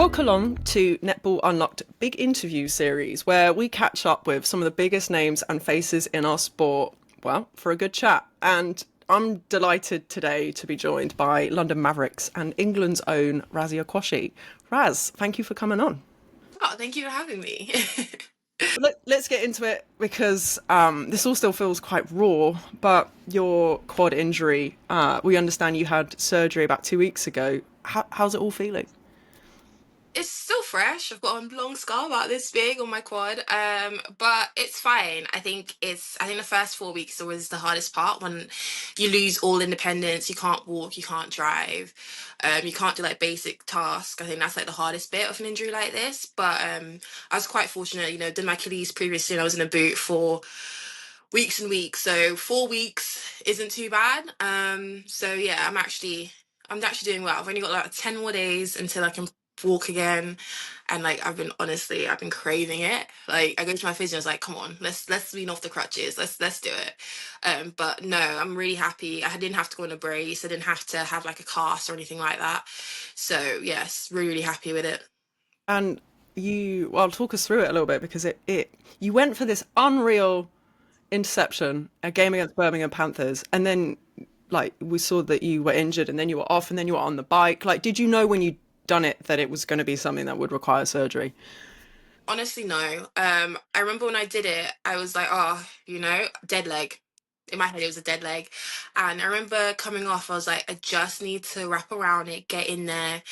Welcome along to Netball Unlocked Big Interview Series, where we catch up with some of the biggest names and faces in our sport, well, for a good chat. And I'm delighted today to be joined by London Mavericks and England's own Razia Quashie. Raz, thank you for coming on. Oh, thank you for having me. Let's get into it because this all still feels quite raw, but your quad injury, we understand you had surgery about 2 weeks ago. How's it all feeling? It's still fresh. I've got a long scar about this big on my quad. But it's fine. I think the first 4 weeks was the hardest part when you lose all independence, you can't walk, you can't drive, you can't do like basic tasks. I think that's like the hardest bit of an injury like this. But I was quite fortunate, did my Achilles previously and I was in a boot for weeks and weeks. So 4 weeks isn't too bad. So yeah, I'm actually doing well. I've only got like 10 more days until I can walk again. And like I've been craving it. Like I go to my physio, I was like, come on, let's wean off the crutches. Let's do it. But no, I'm really happy. I didn't have to go on a brace. I didn't have to have like a cast or anything like that. So yes, really, really happy with it. And well, talk us through it a little bit because you went for this unreal interception, a game against Birmingham Panthers, and then like we saw that you were injured and then you were off and then you were on the bike. Like, did you know when you done it that it was going to be something that would require surgery? Honestly, no. I remember when I did it, I was like, oh, dead leg. In my head, it was a dead leg. And I remember coming off, I was like, I just need to wrap around it, get in there,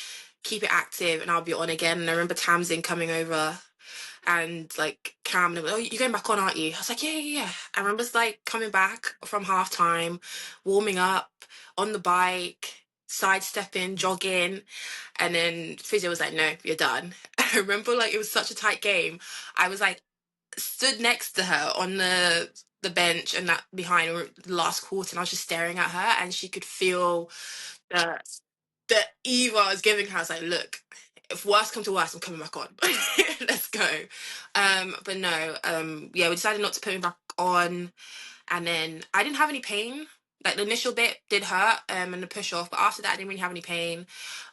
keep it active, and I'll be on again. And I remember Tamsin coming over and like Cam, and they were, oh, you're going back on, aren't you? I was like, yeah, yeah, yeah. I remember like coming back from halftime, warming up on the bike, sidestepping, jogging, and then physio was like, no, you're done. I remember like it was such a tight game. I was like stood next to her on the bench and that behind the last quarter, and I was just staring at her, and she could feel the the evil I was giving her. I was like, look, if worst come to worst, I'm coming back on. Let's go. But no, yeah, we decided not to put me back on, and then I didn't have any pain. Like the initial bit did hurt, and the push off, but after that I didn't really have any pain.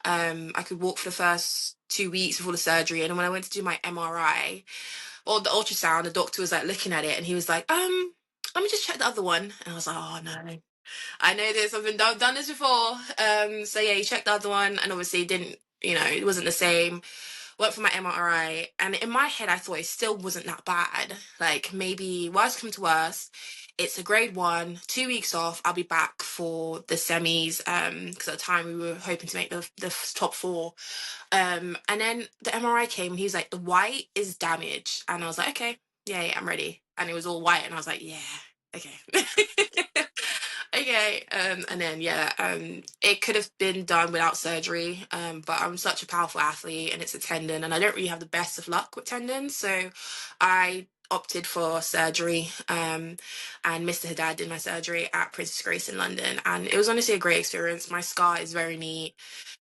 I could walk for the first 2 weeks before the surgery, and then when I went to do my MRI or the ultrasound, the doctor was like looking at it, and he was like, let me just check the other one, and I was like, oh no, I know this. I've done this before. So yeah, he checked the other one, and obviously it didn't. It wasn't the same. Went for my MRI, and in my head, I thought it still wasn't that bad. Like maybe worst come to worst, it's a grade one, 2 weeks off. I'll be back for the semis. Because at the time we were hoping to make the top four. And then the MRI came, and he was like, the white is damaged, and I was like, okay, yeah, yeah, I'm ready. And it was all white, and I was like, yeah, okay. Okay, and then yeah, it could have been done without surgery, but I'm such a powerful athlete, and it's a tendon, and I don't really have the best of luck with tendons, so I opted for surgery. And Mr. Haddad did my surgery at Princess Grace in London, and it was honestly a great experience. My scar is very neat,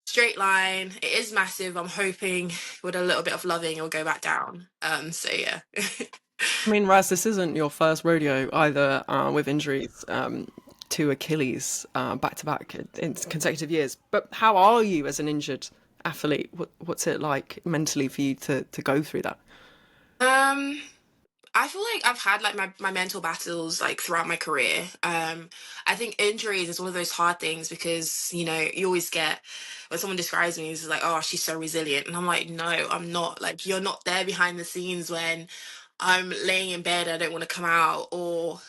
straight line. It is massive. I'm hoping with a little bit of loving, it'll go back down. So yeah. I mean, Raz, this isn't your first rodeo either with injuries to Achilles back to back in consecutive years. But how are you as an injured athlete? What's it like mentally for you to go through that? Um, I feel like I've had like my mental battles like throughout my career. I think injuries is one of those hard things because you always get when someone describes me it's like, oh, she's so resilient, and I'm like, no, I'm not. Like you're not there behind the scenes when I'm laying in bed, I don't want to come out, or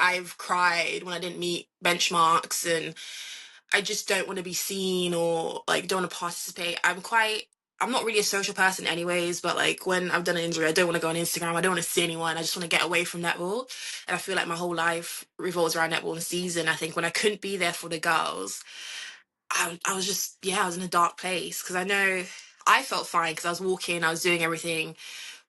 I've cried when I didn't meet benchmarks, and I just don't want to be seen or like don't want to participate. I'm not really a social person anyways, but like when I've done an injury, I don't want to go on Instagram. I don't want to see anyone. I just want to get away from netball. And I feel like my whole life revolves around netball and season. I think when I couldn't be there for the girls, I was just, yeah, I was in a dark place because I know I felt fine because I was walking, I was doing everything,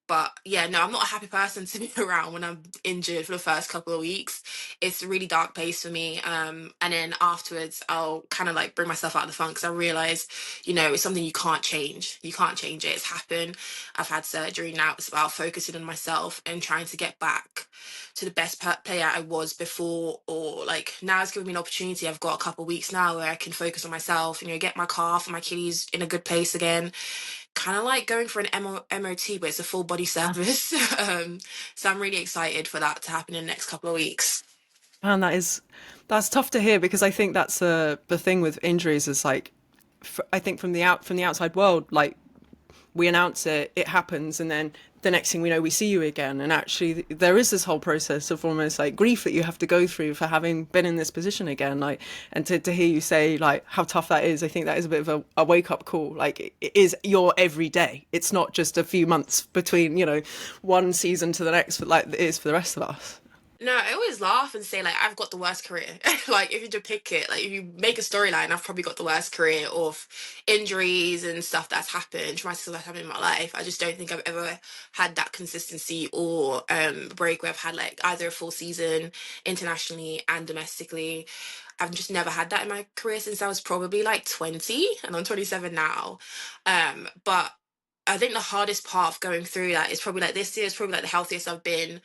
But yeah, no, I'm not a happy person to be around when I'm injured for the first couple of weeks. It's a really dark place for me. And then afterwards, I'll kind of like bring myself out of the funk because I realize, it's something you can't change. You can't change it. It's happened. I've had surgery now. It's about focusing on myself and trying to get back to the best player I was before. Or like now it's given me an opportunity. I've got a couple of weeks now where I can focus on myself, get my calf and my Achilles in a good place again, kind of like going for an MOT, but it's a full body service. So I'm really excited for that to happen in the next couple of weeks. And that's tough to hear because I think that's the thing with injuries is like, I think from the outside world, like we announce it, it happens, and then the next thing we know, we see you again. And actually, there is this whole process of almost like grief that you have to go through for having been in this position again. Like, and to hear you say like how tough that is, I think that is a bit of a wake up call. Like, it is your every day. It's not just a few months between one season to the next, like it is for the rest of us. No, I always laugh and say like I've got the worst career. Like if you depict it, like if you make a storyline, I've probably got the worst career of injuries and stuff that's happened, traumatic stuff that's happened in my life. I just don't think I've ever had that consistency or break where I've had like either a full season internationally and domestically. I've just never had that in my career since I was probably like 20, and I'm 27 now. But I think the hardest part of going through that is probably like this year is probably like the healthiest I've been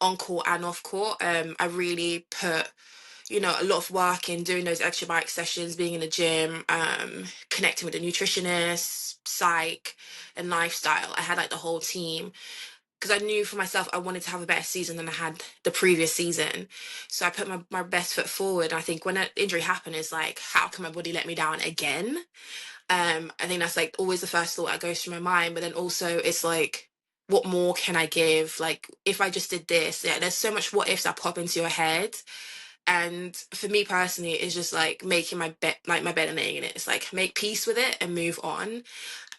on court and off court. I really put, a lot of work in doing those extra bike sessions, being in the gym, connecting with a nutritionist, psych, and lifestyle. I had like the whole team because I knew for myself I wanted to have a better season than I had the previous season. So I put my best foot forward. I think when an injury happened, it's like, how can my body let me down again? I think that's like always the first thought that goes through my mind. But then also it's like, what more can I give? Like if I just did this, yeah, there's so much what ifs that pop into your head. And for me personally, it's just like making my bed, like my bed and laying in it. It's like make peace with it and move on.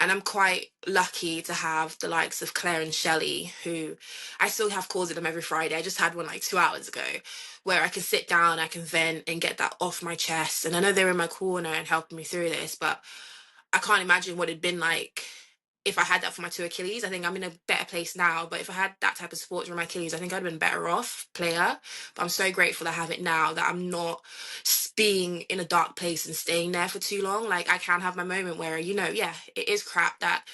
And I'm quite lucky to have the likes of Claire and Shelley, who I still have calls with them every Friday. I just had one like 2 hours ago where I can sit down, I can vent and get that off my chest. And I know they're in my corner and helping me through this, but I can't imagine what it'd been like if I had that for my two Achilles. I think I'm in a better place now, but if I had that type of support for my Achilles, I think I'd have been better off player. But I'm so grateful that I have it now, that I'm not being in a dark place and staying there for too long. Like I can have my moment where, yeah, it is crap that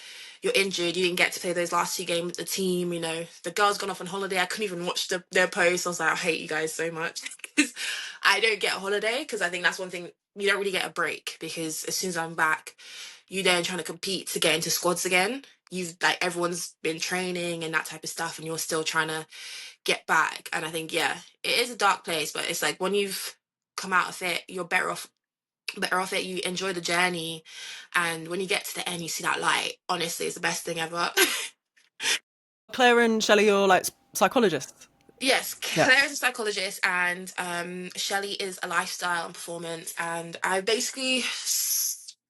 you're injured, you didn't get to play those last two games with the team, the girls gone off on holiday. I couldn't even watch their posts. I was like, I hate you guys so much because I don't get a holiday, because I think that's one thing, you don't really get a break, because as soon as I'm back, you then trying to compete to get into squads again. You've like everyone's been training and that type of stuff, and you're still trying to get back. And I think, yeah, it is a dark place, but it's like when you've come out of it, you're better off it. You enjoy the journey, and when you get to the end, you see that light. Honestly, it's the best thing ever. Claire and Shelley are like psychologists. Yes, Yeah. Claire is a psychologist, and Shelley is a lifestyle and performance. And I basically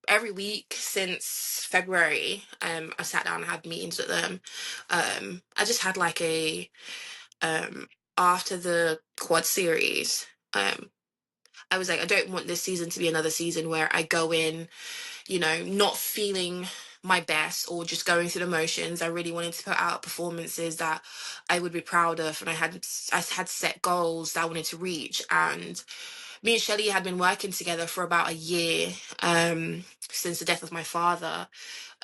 every week since February, I sat down and had meetings with them. I just had like a um after the quad series. I was like, I don't want this season to be another season where I go in, not feeling my best or just going through the motions. I really wanted to put out performances that I would be proud of, and I had set goals that I wanted to reach. And me and Shelley had been working together for about a year, since the death of my father.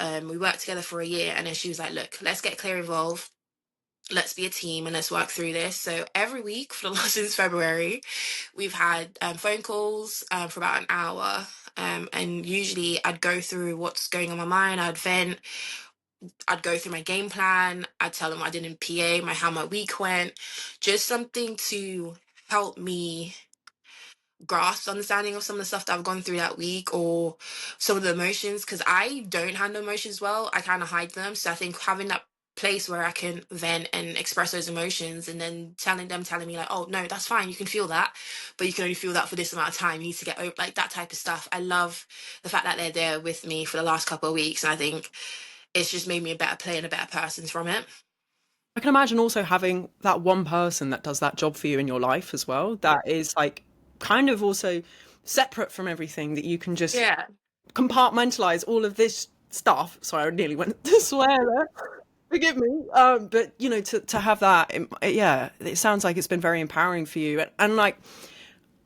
We worked together for a year, and then she was like, "Look, let's get Claire involved. Let's be a team and let's work through this." So every week for the last since February, we've had phone calls for about an hour. And usually I'd go through what's going on my mind. I'd vent. I'd go through my game plan. I'd tell them what I did in PA, how my week went, just something to help me grasp the understanding of some of the stuff that I've gone through that week, or some of the emotions, because I don't handle emotions well. I kind of hide them. So I think having that place where I can vent and express those emotions, and then telling me like, oh no, that's fine, you can feel that, but you can only feel that for this amount of time. You need to get over, like, that type of stuff. I love the fact that they're there with me for the last couple of weeks, and I think it's just made me a better player and a better person from it. I can imagine also having that one person that does that job for you in your life as well. That is like kind of also separate from everything, that you can just Yeah. compartmentalize all of this stuff. Sorry, I nearly went to swear there. Forgive me, but to have that, yeah, it sounds like it's been very empowering for you, and like,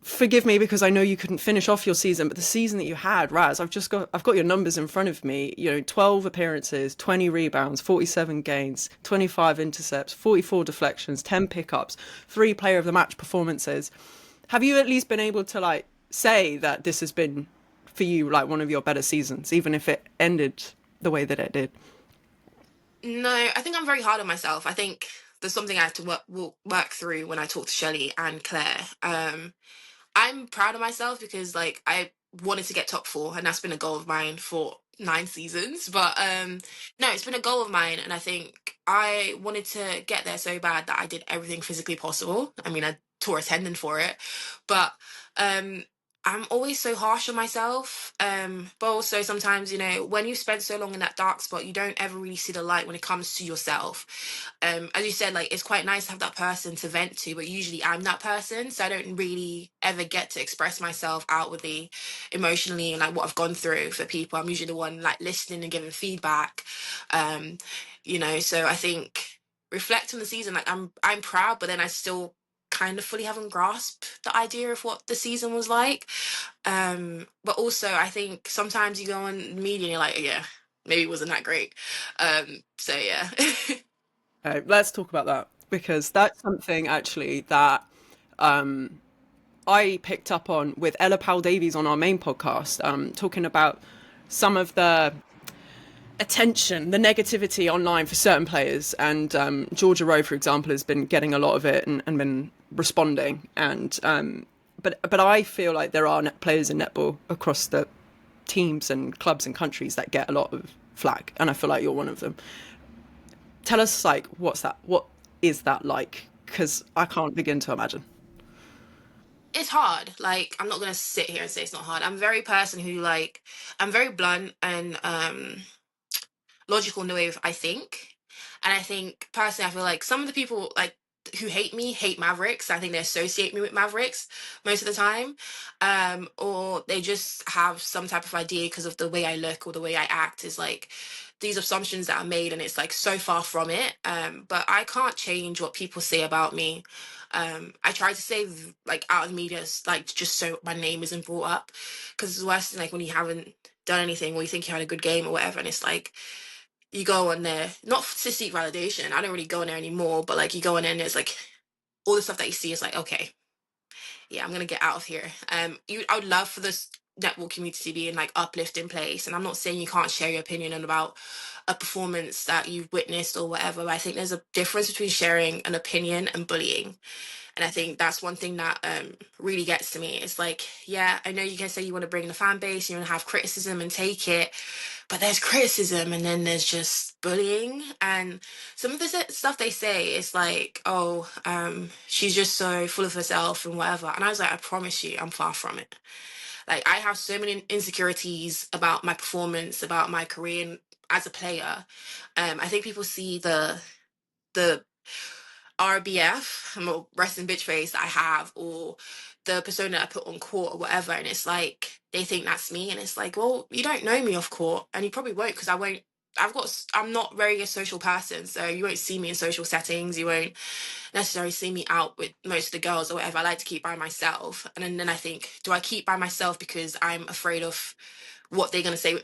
forgive me because I know you couldn't finish off your season, but the season that you had, Raz, I've got your numbers in front of me. 12 appearances, 20 rebounds, 47 gains, 25 intercepts, 44 deflections, 10 pickups, 3 player of the match performances. Have you at least been able to like say that this has been for you like one of your better seasons, even if it ended the way that it did? No, I think I'm very hard on myself. I think there's something I have to work through when I talk to Shelley and Claire. I'm proud of myself because like I wanted to get top four, and that's been a goal of mine for 9 seasons. But no, it's been a goal of mine, and I think I wanted to get there so bad that I did everything physically possible. I mean, I tore a tendon for it, but um I'm always so harsh on myself. But also sometimes, when you spend so long in that dark spot, you don't ever really see the light when it comes to yourself. As you said, like it's quite nice to have that person to vent to, but usually I'm that person, so I don't really ever get to express myself outwardly, emotionally, and like what I've gone through for people. I'm usually the one like listening and giving feedback. Um, so I think reflect on the season, like I'm proud, but then I still kind of fully haven't grasped the idea of what the season was like. But also I think sometimes you go on media and you're like, yeah, maybe it wasn't that great. So yeah. Let's talk about that because that's something actually that I picked up on with Ella Powell Davies on our main podcast, talking about some of the attention, the negativity online for certain players. And Georgia Rowe, for example, has been getting a lot of it and been responding. And but I feel like there are players in netball across the teams and clubs and countries that get a lot of flag, and I feel like you're one of them. Tell us, like, what is that like? Because I can't begin to imagine. It's hard. Like, I'm not gonna sit here and say it's not hard. I'm a very person who like I'm very blunt and logical in the way I think. And I think personally, I feel like some of the people like who hate me hate Mavericks. I think they associate me with Mavericks most of the time, or they just have some type of idea because of the way I look or the way I act. Is like these assumptions that are made, and it's like so far from it. But I can't change what people say about me. I try to say like out of the media, like just so my name isn't brought up, because it's worse than like when you haven't done anything or you think you had a good game or whatever, and it's like you go on there not to seek validation. I don't really go in there anymore, but like you go in there and there's like all the stuff that you see is like, okay, yeah, I'm gonna get out of here. I would love for this netball community to be in like uplifting place, and I'm not saying you can't share your opinion about a performance that you've witnessed or whatever, but I think there's a difference between sharing an opinion and bullying. And I think that's one thing that really gets to me. It's like, yeah, I know you can say you want to bring the fan base, you want to have criticism and take it, but there's criticism and then there's just bullying. And some of the stuff they say is like, oh, she's just so full of herself and whatever. And I was like, I promise you, I'm far from it. Like, I have so many insecurities about my performance, about my career as a player. I think people see the RBF, or resting bitch face that I have, or the persona I put on court or whatever, and it's like they think that's me, and it's like, well, you don't know me off court, and you probably won't because I won't. I'm not very a social person, so you won't see me in social settings. You won't necessarily see me out with most of the girls or whatever. I like to keep by myself, and then I think, do I keep by myself because I'm afraid of what they're gonna say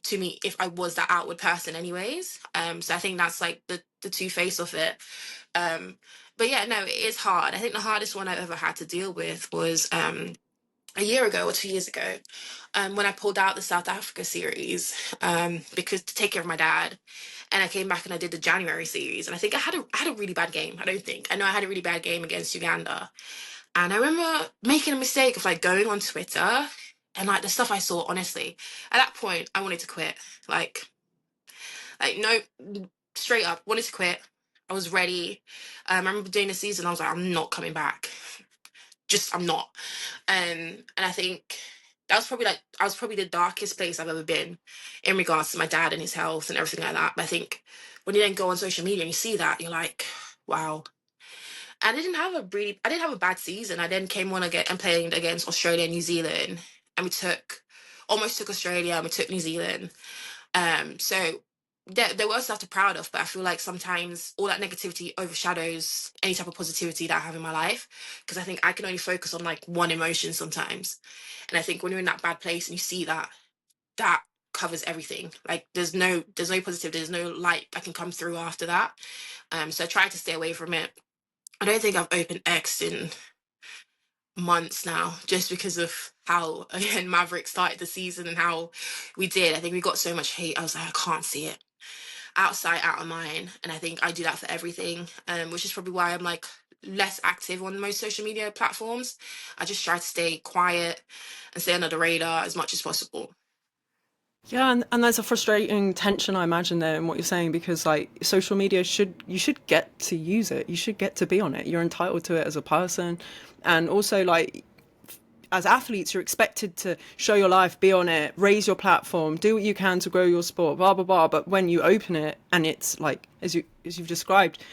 to me if I was that outward person anyways. So I think that's like the two face of it. Um, but yeah, no, it is hard. I think the hardest one I've ever had to deal with was a year ago or 2 years ago, when I pulled out the South Africa series, because to take care of my dad, and I came back and I did the January series, and I think I had a really bad game. I don't think I know I had a really bad game against Uganda, and I remember making a mistake of like going on Twitter and like the stuff I saw. Honestly, at that point, I wanted to quit. Like no, straight up wanted to quit. I was ready. I remember doing the season. I was like, I'm not coming back. Just I'm not. And I think that was probably like I was probably the darkest place I've ever been in regards to my dad and his health and everything like that. But I think when you then go on social media and you see that, you're like, wow. I didn't have a bad season. I then came on again and played against Australia and New Zealand, and we almost took Australia and we took New Zealand. So there were stuff to proud of, but I feel like sometimes all that negativity overshadows any type of positivity that I have in my life, because I think I can only focus on like one emotion sometimes, and I think when you're in that bad place and you see that, that covers everything. Like there's no positive, there's no light that can come through after that. So I try to stay away from it. I don't think I've opened X in months now, just because of how again Maverick started the season and how we did. I think we got so much hate. I was like, I can't see it. Outside, out of mind. And I think I do that for everything, which is probably why I'm like less active on most social media platforms. I just try to stay quiet and stay under the radar as much as possible. Yeah, and there's a frustrating tension, I imagine, there in what you're saying, because like social media you should get to use it. You should get to be on it. You're entitled to it as a person. And also like as athletes, you're expected to show your life, be on it, raise your platform, do what you can to grow your sport, blah blah blah. But when you open it and it's like as you've described,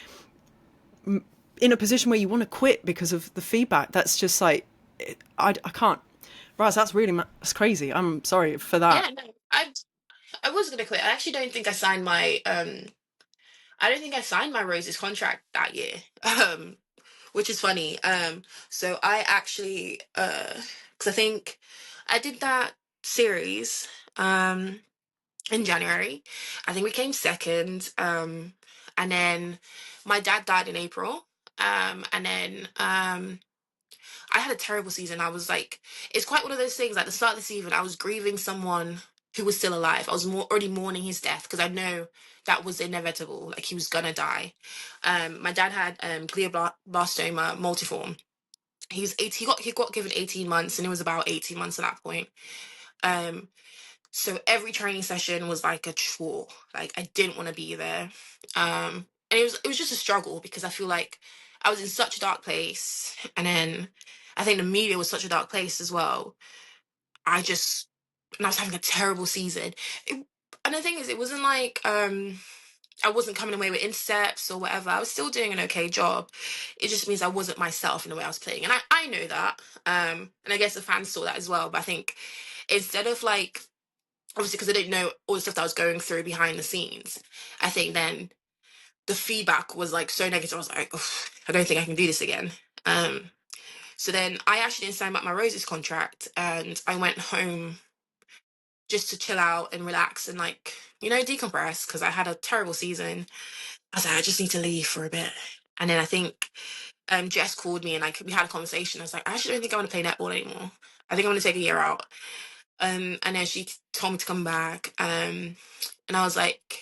in a position where you want to quit because of the feedback, that's just like I can't. Raz, that's really that's crazy. I'm sorry for that. Yeah, no, I was gonna quit. I actually don't think I signed my I don't think I signed my Rose's contract that year. Which is funny. So I actually because I think I did that series in January. I think we came second. And then my dad died in April. And then I had a terrible season. I was like, it's quite one of those things. At the start of the season, I was grieving someone who was still alive. I was already mourning his death because I know that was inevitable. Like he was gonna die. My dad had glioblastoma multiforme. He got given 18 months, and it was about 18 months at that point. Um, so every training session was like a chore. Like I didn't want to be there. And it was just a struggle because I feel like I was in such a dark place, and then I think the media was such a dark place as well. I just and I was having a terrible season. And the thing is, it wasn't like I wasn't coming away with intercepts or whatever. I was still doing an okay job. It just means I wasn't myself in the way I was playing, and I know that. And I guess the fans saw that as well. But I think instead of like obviously because I didn't know all the stuff that I was going through behind the scenes, I think then the feedback was like so negative. I was like, "Ugh, I don't think I can do this again." Um, so then I actually didn't sign back my Roses contract, and I went home just to chill out and relax and like decompress because I had a terrible season. I was like, I just need to leave for a bit. And then I think Jess called me and like we had a conversation. I was like, I actually don't think I want to play netball anymore. I think I want to take a year out. And then she told me to come back. And I was like,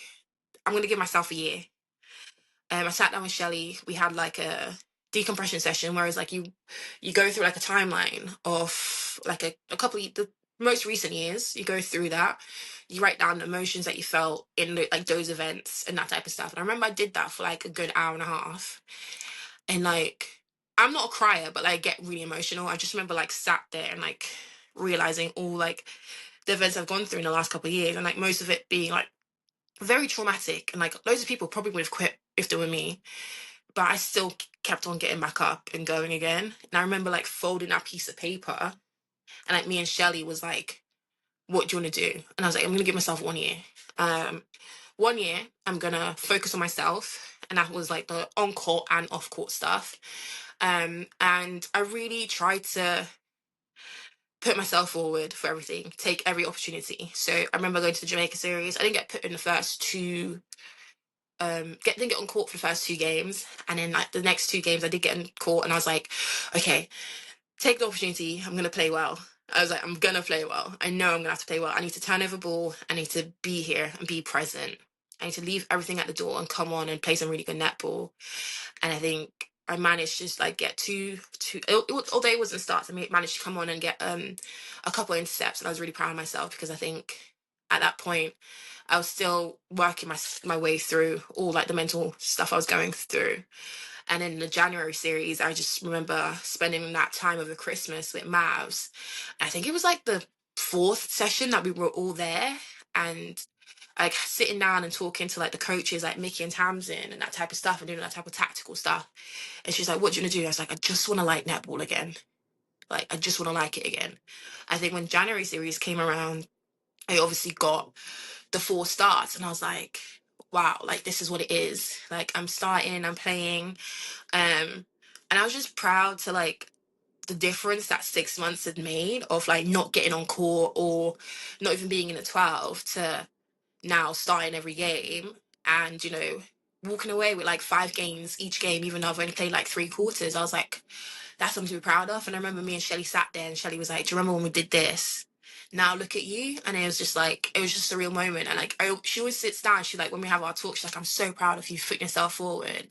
I'm gonna give myself a year. I sat down with Shelly. We had like a decompression session, whereas like you go through like a timeline of like a couple of the most recent years. You go through that. You write down the emotions that you felt in like those events and that type of stuff. And I remember I did that for like a good hour and a half. And like I'm not a crier, but like, I get really emotional. I just remember like sat there and like realizing all like the events I've gone through in the last couple of years, and like most of it being like very traumatic, and like loads of people probably would have quit if they were me, but I still kept on getting back up and going again. And I remember like folding that piece of paper, and like me and Shelly was like, "What do you want to do?" And I was like, "I'm gonna give myself 1 year. Um, 1 year, I'm gonna focus on myself." And that was like the on court and off court stuff. And I really tried to put myself forward for everything, take every opportunity. So I remember going to the Jamaica series. I didn't get put in the first two didn't get on court for the first two games, and then like the next two games I did get on court, and I was like, okay, take the opportunity. I'm gonna play well. I was like, I'm gonna play well. I know I'm gonna have to play well. I need to turn over ball. I need to be here and be present. I need to leave everything at the door and come on and play some really good netball. And I think I managed to just like get although it wasn't starts, I managed to come on and get a couple of intercepts, and I was really proud of myself because I think at that point I was still working my way through all like the mental stuff I was going through. And in the January series, I just remember spending that time over Christmas with Mavs. I think it was like the fourth session that we were all there, and like sitting down and talking to like the coaches like Mickey and Tamsin and that type of stuff and doing that type of tactical stuff. And she's like, "What do you want to do?" I was like, "I just want to like netball again. Like I just want to like it again." I think when January series came around, I obviously got the four starts, and I was like, wow, like this is what it is. Like I'm starting, I'm playing. Um, and I was just proud to like the difference that 6 months had made of like not getting on court or not even being in a 12 to now starting every game and, walking away with like 5 games each game, even though I've only played like 3 quarters. I was like, that's something to be proud of. And I remember me and Shelly sat there and Shelly was like, do you remember when we did this? Now look at you. And it was just like, it was just a real moment. And like, she always sits down. She like, when we have our talk, she's like, I'm so proud of you putting yourself forward.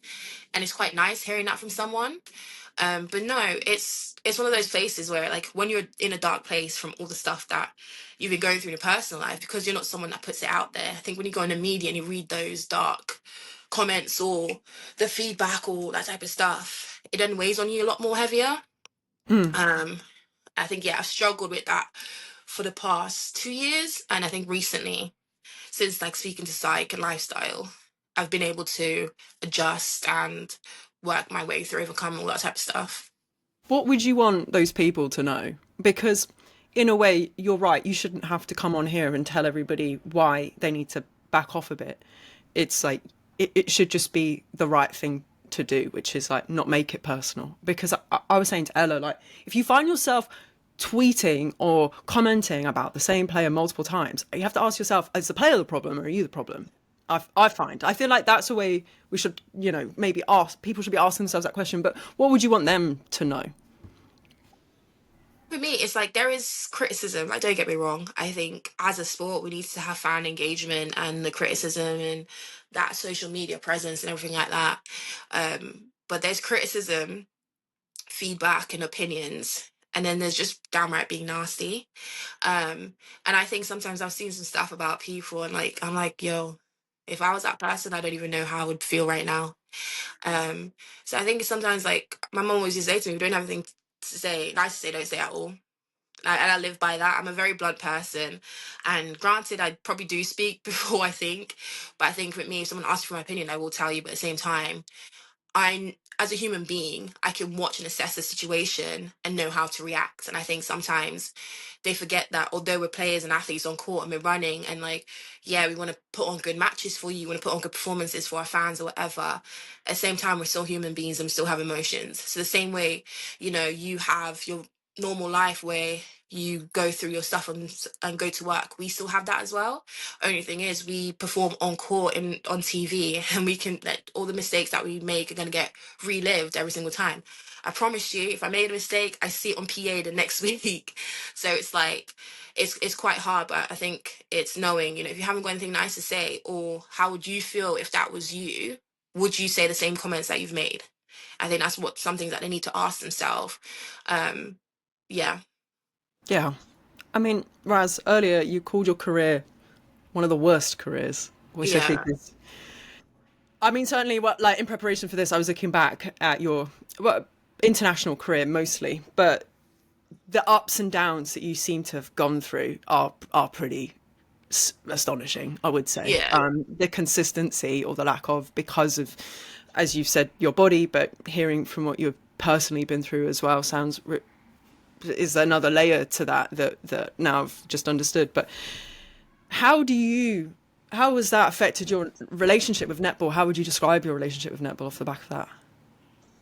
And it's quite nice hearing that from someone. But no, it's one of those places where like when you're in a dark place from all the stuff that you've been going through in your personal life, because you're not someone that puts it out there. I think when you go in the media and you read those dark comments or the feedback or that type of stuff, it then weighs on you a lot more heavier. Mm. Um, I think yeah, I've struggled with that for the past 2 years, and I think recently, since like speaking to psych and lifestyle, I've been able to adjust and work my way through overcoming all that type of stuff. What would you want those people to know? Because, in a way, you're right. You shouldn't have to come on here and tell everybody why they need to back off a bit. It's like, it should just be the right thing to do, which is like not make it personal. Because I was saying to Ella, like, if you find yourself tweeting or commenting about the same player multiple times, you have to ask yourself, is the player the problem or are you the problem? I feel like that's a way we should, maybe ask, people should be asking themselves that question. But what would you want them to know? For me, it's like there is criticism. Like, don't get me wrong. I think as a sport, we need to have fan engagement and the criticism and that social media presence and everything like that. But there's criticism, feedback, and opinions. And then there's just downright being nasty. And I think sometimes I've seen some stuff about people and like, I'm like, yo, if I was that person, I don't even know how I would feel right now. Um, so I think sometimes like my mom always used to say to me, we don't have anything to say, nice to say, don't say at all. And I live by that. I'm a very blunt person. And granted, I probably do speak before I think. But I think with me, if someone asks for my opinion, I will tell you. But at the same time, as a human being, I can watch and assess the situation and know how to react. And I think sometimes they forget that although we're players and athletes on court and we're running and like, yeah, we want to put on good matches for you, we want to put on good performances for our fans or whatever. At the same time, we're still human beings and we still have emotions. So the same way, you have your normal life where you go through your stuff and go to work, we still have that as well. Only thing is, we perform on court and on TV, and we can like all the mistakes that we make are gonna get relived every single time. I promise you, if I made a mistake, I see it on PA the next week. So it's like it's quite hard, but I think it's knowing, if you haven't got anything nice to say, or how would you feel if that was you? Would you say the same comments that you've made? I think that's what something that they need to ask themselves. Um, yeah, Yeah. I mean, Raz, earlier you called your career one of the worst careers, which I think yeah, is. I mean, certainly, what like in preparation for this, I was looking back at your international career mostly, but the ups and downs that you seem to have gone through are pretty astonishing. I would say yeah. the consistency or the lack of, because of, as you've said, your body, but hearing from what you've personally been through as well sounds is another layer to that now I've just understood. But how do you how has that affected your relationship with netball? How would you describe your relationship with netball off the back of that?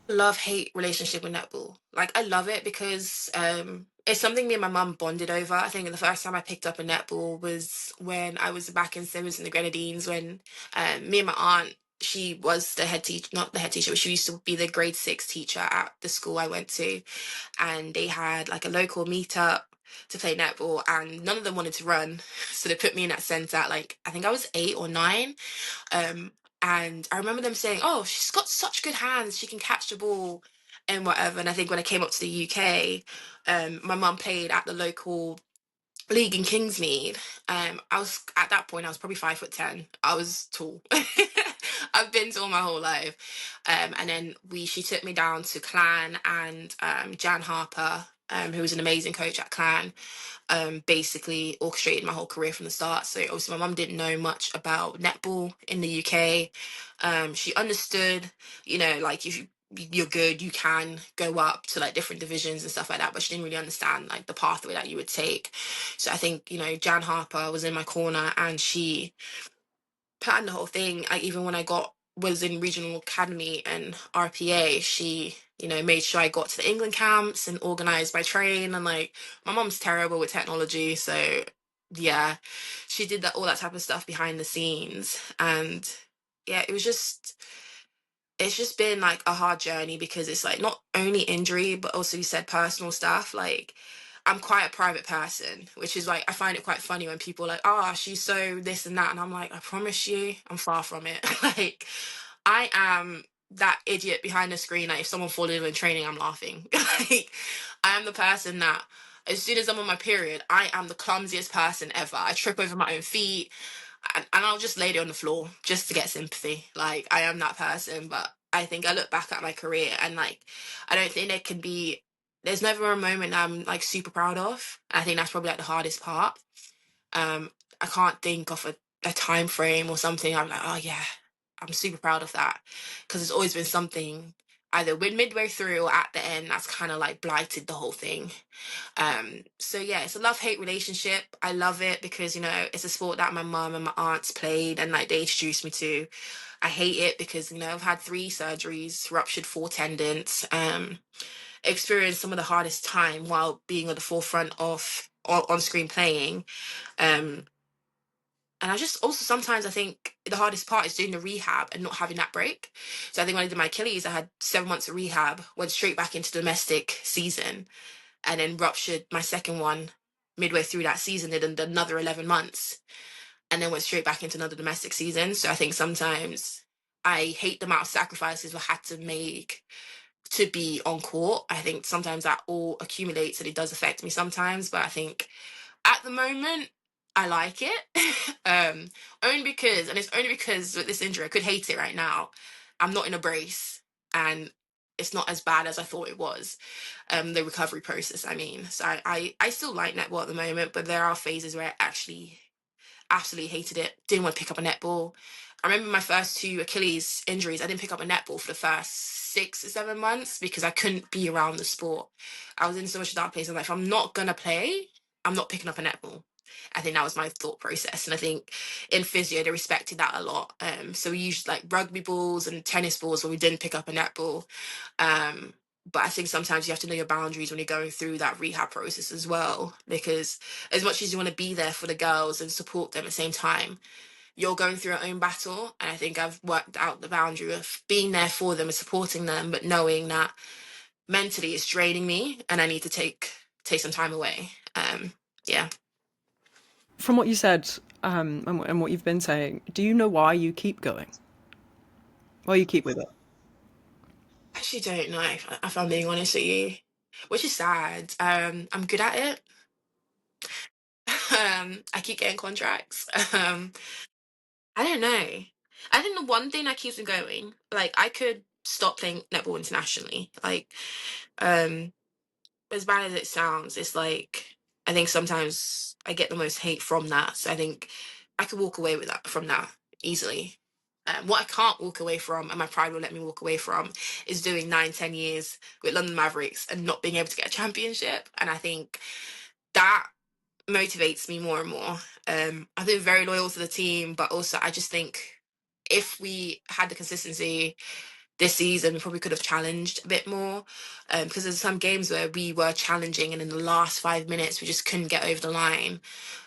Love hate relationship with netball. Like I love it because it's something me and my mum bonded over. I think the first time I picked up a netball was when I was back in Simmons in the Grenadines when me and my aunt, she was the head teacher, not the head teacher, but she used to be the grade 6 teacher at the school I went to, and they had like a local meetup to play netball and none of them wanted to run. So they put me in that centre at like I think I was 8 or 9. um, and I remember them saying, "Oh, she's got such good hands. She can catch the ball and whatever." And I think when I came up to the UK, my mum played at the local league in Kingsmead. I was at that point I was probably 5'10". I was tall. I've been tall my whole life. And then she took me down to Clan and Jan Harper, who was an amazing coach at Clan, basically orchestrated my whole career from the start. So obviously my mum didn't know much about netball in the UK. She understood, like if you're good, you can go up to like different divisions and stuff like that, but she didn't really understand like the pathway that you would take. So I think, Jan Harper was in my corner and she planned the whole thing. Even when I was in regional academy and RPA, she, made sure I got to the England camps and organized my train. And like, my mom's terrible with technology, so yeah, she did that all that type of stuff behind the scenes. And yeah, it's just been like a hard journey because it's like not only injury, but also you said personal stuff. Like, I'm quite a private person, which is like, I find it quite funny when people are like, oh, she's so this and that. And I'm like, I promise you, I'm far from it. Like, I am that idiot behind the screen. Like, if someone falls in training, I'm laughing. Like, I am the person that, as soon as I'm on my period, I am the clumsiest person ever. I trip over my own feet and I'll just lay it on the floor just to get sympathy. Like, I am that person, but I think I look back at my career and like, I don't think there's never a moment that I'm like super proud of. I think that's probably like the hardest part. Um, I can't think of a time frame or something. I'm like, oh yeah, I'm super proud of that because it's always been something either midway through or at the end that's kind of like blighted the whole thing. So yeah, it's a love-hate relationship. I love it because, it's a sport that my mum and my aunts played and like they introduced me to. I hate it because, I've had 3 surgeries, ruptured 4 tendons, experienced some of the hardest time while being at the forefront of on-screen playing. Um, and I just also sometimes I think the hardest part is doing the rehab and not having that break. So I think when I did my Achilles, I had 7 months of rehab, went straight back into domestic season, and then ruptured my second one midway through that season, did another 11 months, and then went straight back into another domestic season. So I think sometimes I hate the amount of sacrifices we had to make to be on court. I think sometimes that all accumulates and it does affect me sometimes, but I think at the moment I like it. It's only because with this injury I could hate it right now. I'm not in a brace and it's not as bad as I thought it was. The recovery process, I mean. So I still like netball at the moment, but there are phases where I actually absolutely hated it. Didn't want to pick up a netball. I remember my first 2 Achilles injuries. I didn't pick up a netball for the first 6 or 7 months because I couldn't be around the sport. I was in so much dark place. I'm like, if I'm not gonna play, I'm not picking up a netball. I think that was my thought process, and I think in physio they respected that a lot. So we used like rugby balls and tennis balls when we didn't pick up a netball. Um, but I think sometimes you have to know your boundaries when you're going through that rehab process as well, because as much as you want to be there for the girls and support them at the same time, you're going through your own battle. And I think I've worked out the boundary of being there for them and supporting them, but knowing that mentally it's draining me and I need to take some time away. Yeah. From what you said, and what you've been saying, do you know why you keep going? Why you keep with it? I actually don't know if I'm being honest with you, which is sad. I'm good at it. I keep getting contracts. I don't know. I think the one thing that keeps me going, like I could stop playing netball internationally. Like, um, as bad as it sounds, it's like I think sometimes I get the most hate from that. So I think I could walk away with that from that easily. What I can't walk away from, and my pride will let me walk away from, is doing 9, 10 years with London Mavericks and not being able to get a championship. And I think that motivates me more and more. I've been very loyal to the team, but also I just think if we had the consistency this season, we probably could have challenged a bit more. Because there's some games where we were challenging, and in the last 5 minutes, we just couldn't get over the line.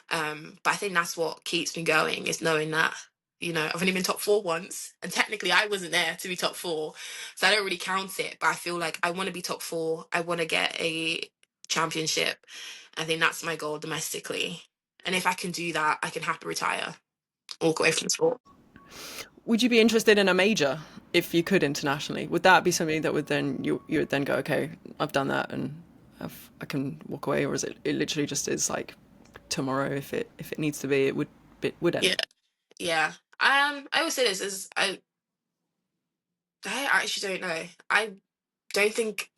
But I think that's what keeps me going is knowing that. I've only been top four once, and technically I wasn't there to be top four, so I don't really count it. But I feel like I want to be top four. I want to get a championship. I think that's my goal domestically, and if I can do that, I can happily retire, walk away from sport. Would you be interested in a major if you could internationally? Would that be something that would then you would then go, okay, I've done that and I can walk away, or is it literally just is like tomorrow if it needs to be, it would Yeah, end. yeah. I always say this is I actually don't know. I don't think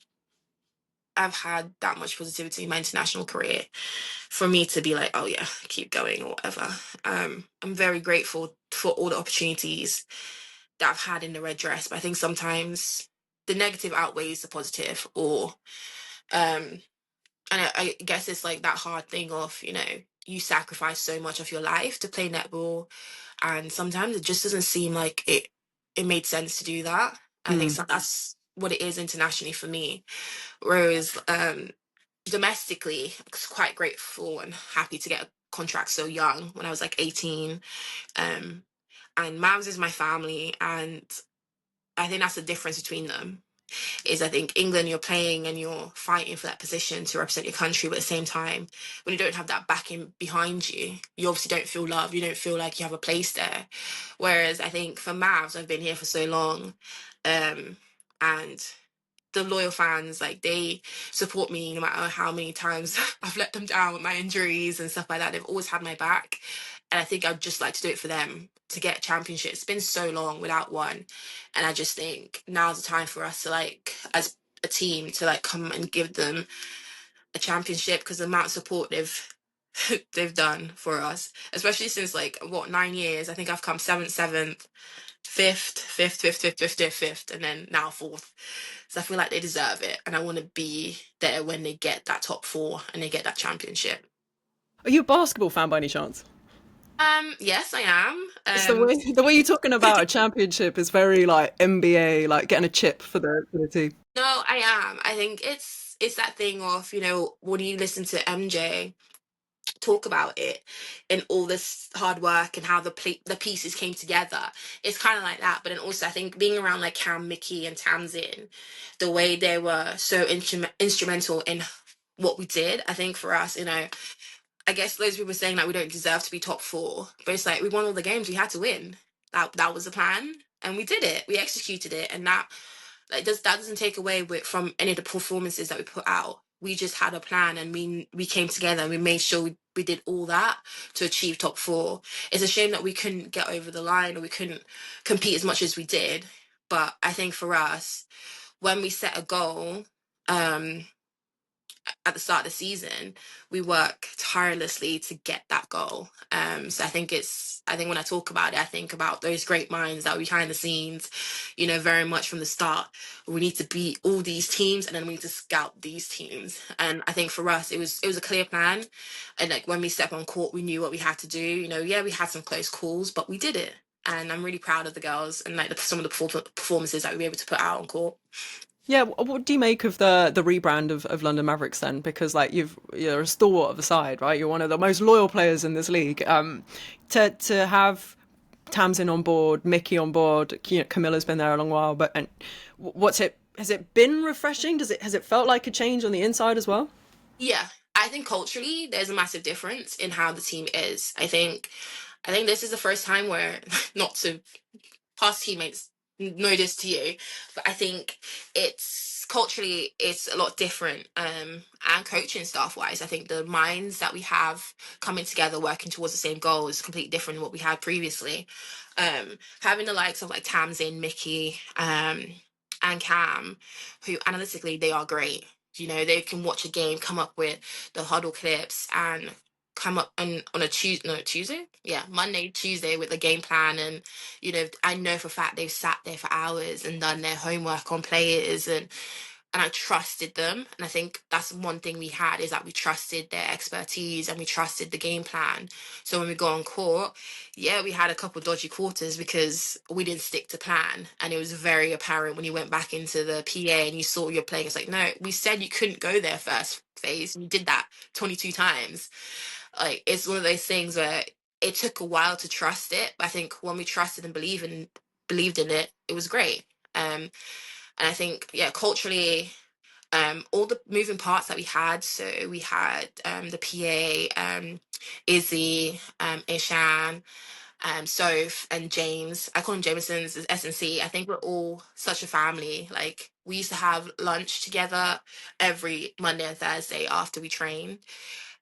I've had that much positivity in my international career for me to be like, oh yeah, keep going or whatever. I'm very grateful for all the opportunities that I've had in the red dress, but I think sometimes the negative outweighs the positive, or um, and I guess it's like that hard thing of you sacrifice so much of your life to play netball, and sometimes it just doesn't seem like it made sense to do that. I think Mm. so, that's what it is internationally for me. Whereas domestically, I was quite grateful and happy to get a contract so young when I was like 18. Um, and Mavs is my family, and I think that's the difference between them. Is I think England, you're playing and you're fighting for that position to represent your country, but at the same time, when you don't have that backing behind you, you obviously don't feel love. You don't feel like you have a place there. Whereas I think for Mavs, I've been here for so long, and the loyal fans, like they support me no matter how many times I've let them down with my injuries and stuff like that. They've always had my back. And I think I'd just like to do it for them to get a championship. It's been so long without one. And I just think now's the time for us to like as a team to like come and give them a championship because the amount of support they've done for us. Especially since like what 9 years. I think I've come seventh, fifth, and then now fourth. So I feel like they deserve it, and I want to be there when they get that top four and they get that championship. Are you a basketball fan by any chance? Yes, I am. It's the way you're talking about a championship is very like NBA, like getting a chip for the team. No, I am. I think it's that thing of, when you listen to MJ talk about it and all this hard work and how the pieces came together. It's kind of like that. But then also, I think being around like Cam, Mickey, and Tamzin, the way they were so instrumental in what we did. I think for us, I guess loads of people are saying like we don't deserve to be top four, but it's like we won all the games we had to win. That was the plan, and we did it. We executed it, and that doesn't take away from any of the performances that we put out. We just had a plan, and we came together and we made sure we did all that to achieve top four. It's a shame that we couldn't get over the line or we couldn't compete as much as we did. But I think for us, when we set a goal, um, at the start of the season, we work tirelessly to get that goal. So I think when I talk about it, I think about those great minds that were behind the scenes, very much from the start. We need to beat all these teams, and then we need to scout these teams. And I think for us, it was a clear plan. And like when we step on court, we knew what we had to do. Yeah, we had some close calls, but we did it. And I'm really proud of the girls and like some of the performances that we were able to put out on court. Yeah, what do you make of the rebrand of London Mavericks then? Because like you're a stalwart of the side, right? You're one of the most loyal players in this league. To have Tamsin on board, Mickey on board, Camilla's been there a long while, but and what's it? Has it been refreshing? Has it felt like a change on the inside as well? Yeah, I think culturally there's a massive difference in how the team is. I think this is the first time where not to past teammates know this to you, but I think it's culturally it's a lot different. And coaching staff wise, I think the minds that we have coming together working towards the same goal is completely different than what we had previously. Having the likes of like Tamsin, Mickey, and Cam, who analytically they are great. They can watch a game, come up with the huddle clips, and come up on a Tuesday, no, Tuesday, yeah, Monday, Tuesday with the game plan. And I know for a fact they've sat there for hours and done their homework on players, and I trusted them. And I think that's one thing we had is that we trusted their expertise and we trusted the game plan. So when we go on court, yeah, we had a couple dodgy quarters because we didn't stick to plan. And it was very apparent when you went back into the PA and you saw you're playing. It's like, no, we said you couldn't go there first phase. And you did that 22 times. Like, it's one of those things where it took a while to trust it. But I think when we trusted and believed in it, it was great. And I think, yeah, culturally, all the moving parts that we had. So we had the PA, Izzy, Ishan, Soph, and James. I call him Jameson's S&C. I think we're all such a family. Like, we used to have lunch together every Monday and Thursday after we trained,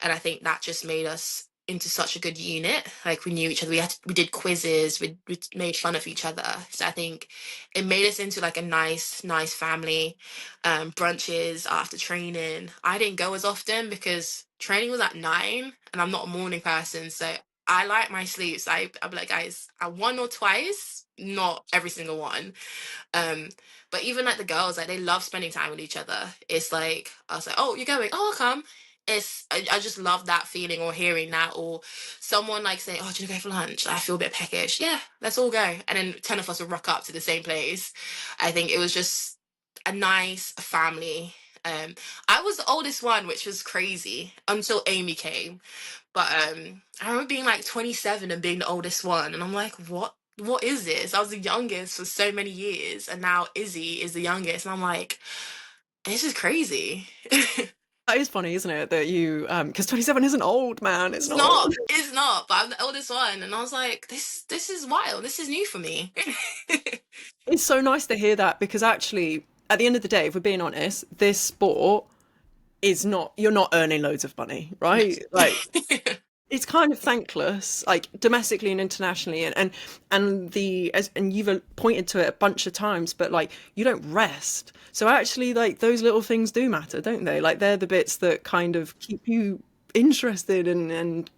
and I think that just made us into such a good unit. Like, we knew each other. We did quizzes. We made fun of each other. So I think it made us into like a nice family. Brunches after training. I didn't go as often because training was at 9, and I'm not a morning person. So I like my sleeps. I'll be like, guys, one or twice, not every single one. Um, but even like the girls, like they love spending time with each other. It's like I was like, oh, you're going? Oh, I'll come. I just love that feeling, or hearing that, or someone like saying, "Oh, do you want to go for lunch? I feel a bit peckish." Yeah, let's all go, and then 10 of us would rock up to the same place. I think it was just a nice family. Um, I was the oldest one, which was crazy until Amy came. But I remember being like 27 and being the oldest one, and I'm like, what? What is this? I was the youngest for so many years, and now Izzy is the youngest, and I'm like, this is crazy. That is funny, isn't it? That you, because 27 isn't old, man. It's It's not old. not. It's not. But I'm the oldest one, and I was like, this is wild. This is new for me. It's so nice to hear that because actually, at the end of the day, if we're being honest, this sport is not, you're not earning loads of money, No. right? Like, it's kind of thankless, like domestically and internationally, and the as and you've pointed to it a bunch of times, but like you don't rest. So actually, like those little things do matter, don't they? Like they're the bits that kind of keep you interested and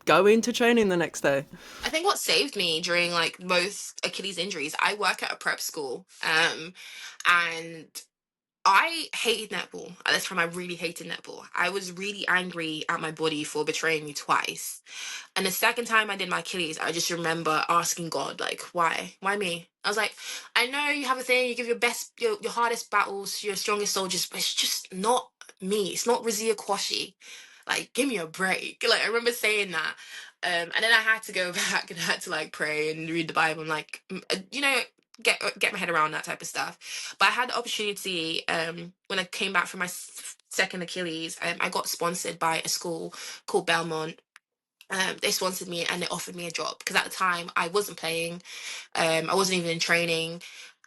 go into training the next day. I think what saved me during like most Achilles injuries, I work at a prep school, and I hated netball. At this time, I really hated netball. I was really angry at my body for betraying me twice. And the second time I did my Achilles, I just remember asking God, like, why? Why me? I was like, I know you have a thing, you give your best, your hardest battles to your strongest soldiers, but it's just not me. It's not Razia Quashie. Like, give me a break. Like, I remember saying that. And then I had to go back and I had to like pray and read the Bible and like, get my head around that type of stuff. But I had the opportunity when I came back from my second Achilles. I got sponsored by a school called Belmont. They sponsored me and they offered me a job because at the time I wasn't playing, I wasn't even in training,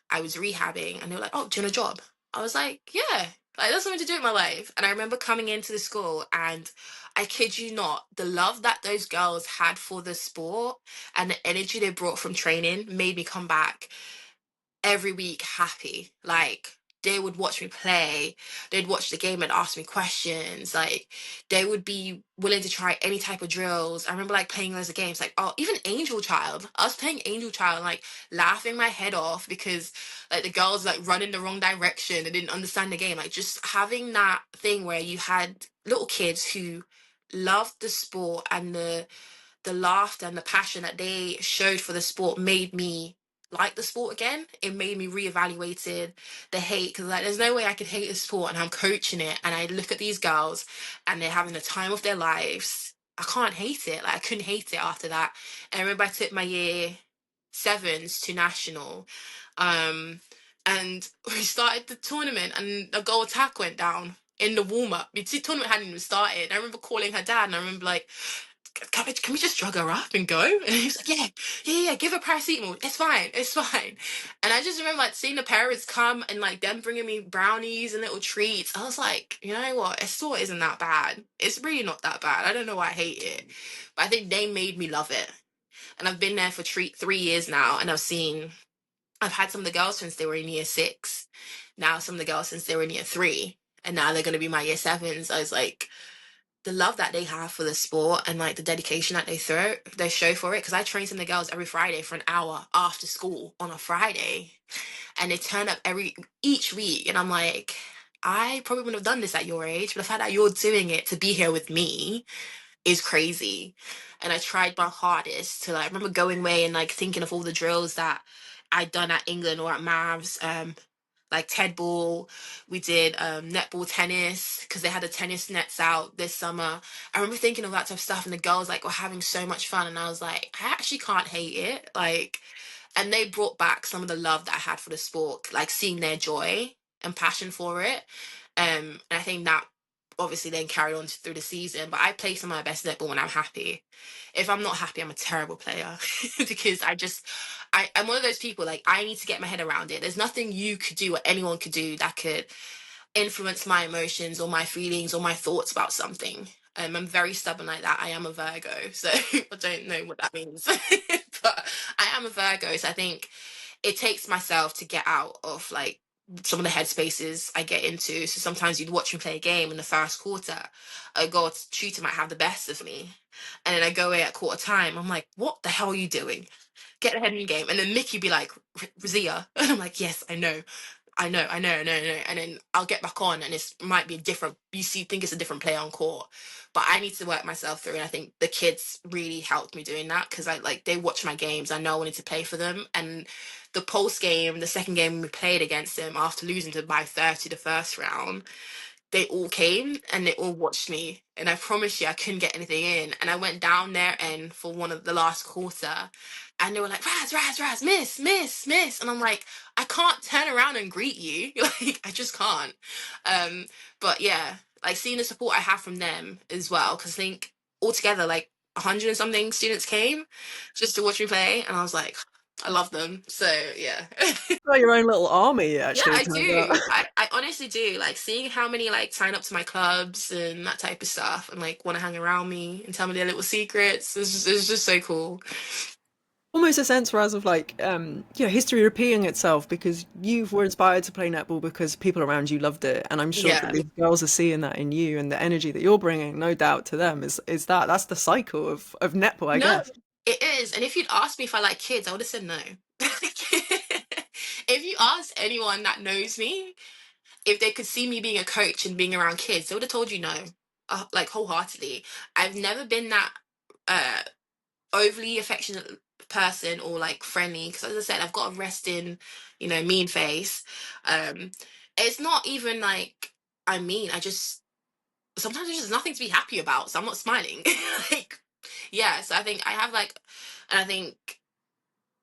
I was rehabbing, and they were like, "Oh, do you want a job?" I was like, "Yeah, like that's something to do with my life." And I remember coming into the school, and I kid you not, the love that those girls had for the sport and the energy they brought from training made me come back every week happy. Like they would watch me play, they'd watch the game and ask me questions. Like they would be willing to try any type of drills. I remember like playing loads of games, like oh, even Angel Child. I was playing Angel Child, like laughing my head off because like the girls like running the wrong direction and didn't understand the game. Like just having that thing where you had little kids who loved the sport and the laughter and the passion that they showed for the sport made me like the sport again. It made me reevaluated the hate because like there's no way I could hate the sport and I'm coaching it and I look at these girls and they're having the time of their lives. I can't hate it. Like I couldn't hate it after that. And I remember I took my year sevens to national. Um and we started the tournament and the goal attack went down in the warm up. The tournament hadn't even started. I remember calling her dad and I remember like can we just drug her up and go? And he was like, yeah, give her paracetamol. It's fine, it's fine. And I just remember like seeing the parents come and like them bringing me brownies and little treats. I was like, you know what? It still isn't that bad. It's really not that bad. I don't know why I hate it, but I think they made me love it. And I've been there for 3 years now, and I've had some of the girls since they were in year six. Now some of the girls since they were in year three, and now they're going to be my year sevens. I was like, the love that they have for the sport and like the dedication that they show for it, because I train some of the girls every Friday for an hour after school on a Friday, and they turn up every each week, and I'm like, I probably wouldn't have done this at your age, but the fact that you're doing it to be here with me is crazy. And I tried my hardest to like, I remember going away and like thinking of all the drills that I'd done at England or at Mavs, like Ted ball. We did netball, tennis, because they had the tennis nets out this summer. I remember thinking of that type of stuff, and the girls like were having so much fun, and I was like, I actually can't hate it. Like, and they brought back some of the love that I had for the sport, like seeing their joy and passion for it. And I think that obviously then carried on through the season. But I play some of my best netball when I'm happy. If I'm not happy, I'm a terrible player because I'm one of those people like I need to get my head around it. There's nothing you could do or anyone could do that could influence my emotions or my feelings or my thoughts about something. I'm very stubborn like that. I am a Virgo, so I don't know what that means, but I am a Virgo. So I think it takes myself to get out of like some of the headspaces I get into. So sometimes you'd watch me play a game in the first quarter, a goal shooter might have the best of me, and then I go away at quarter time. I'm like, what the hell are you doing? Get ahead in your game. And then Mickey be like, Razia. And I'm like, yes, I know. I know. And then I'll get back on and it might be a different, think it's a different player on court. But I need to work myself through. And I think the kids really helped me doing that because they watch my games. I know I wanted to play for them. And the post game, the second game we played against them after losing to by 30 the first round, they all came and they all watched me. And I promise you, I couldn't get anything in. And I went down there and for one of the last quarter, and they were like, Raz, miss. And I'm like, I can't turn around and greet you. Like, I just can't. Um, but yeah, like seeing the support I have from them as well, because I think altogether, like 100 and something students came just to watch me play. And I was like, I love them. So yeah. Got your own little army, Yeah, actually, I turns out. do. I honestly do. Like seeing how many like sign up to my clubs and that type of stuff and like want to hang around me and tell me their little secrets. It's just so cool. Almost a sense, Raz, of like, history repeating itself because you were inspired to play netball because people around you loved it, and I'm sure that Yeah. these girls are seeing that in you, and the energy that you're bringing, no doubt, to them that's the cycle of netball, I No, guess. it is. And if you'd asked me if I like kids, I would have said no. If you ask anyone that knows me, if they could see me being a coach and being around kids, they would have told you no, like wholeheartedly. I've never been that uh overly affectionate person or like friendly because as I said I've got a resting mean face. um it's not even like I mean I just sometimes there's just nothing to be happy about so I'm not smiling. Like yeah, so I think I have like and I think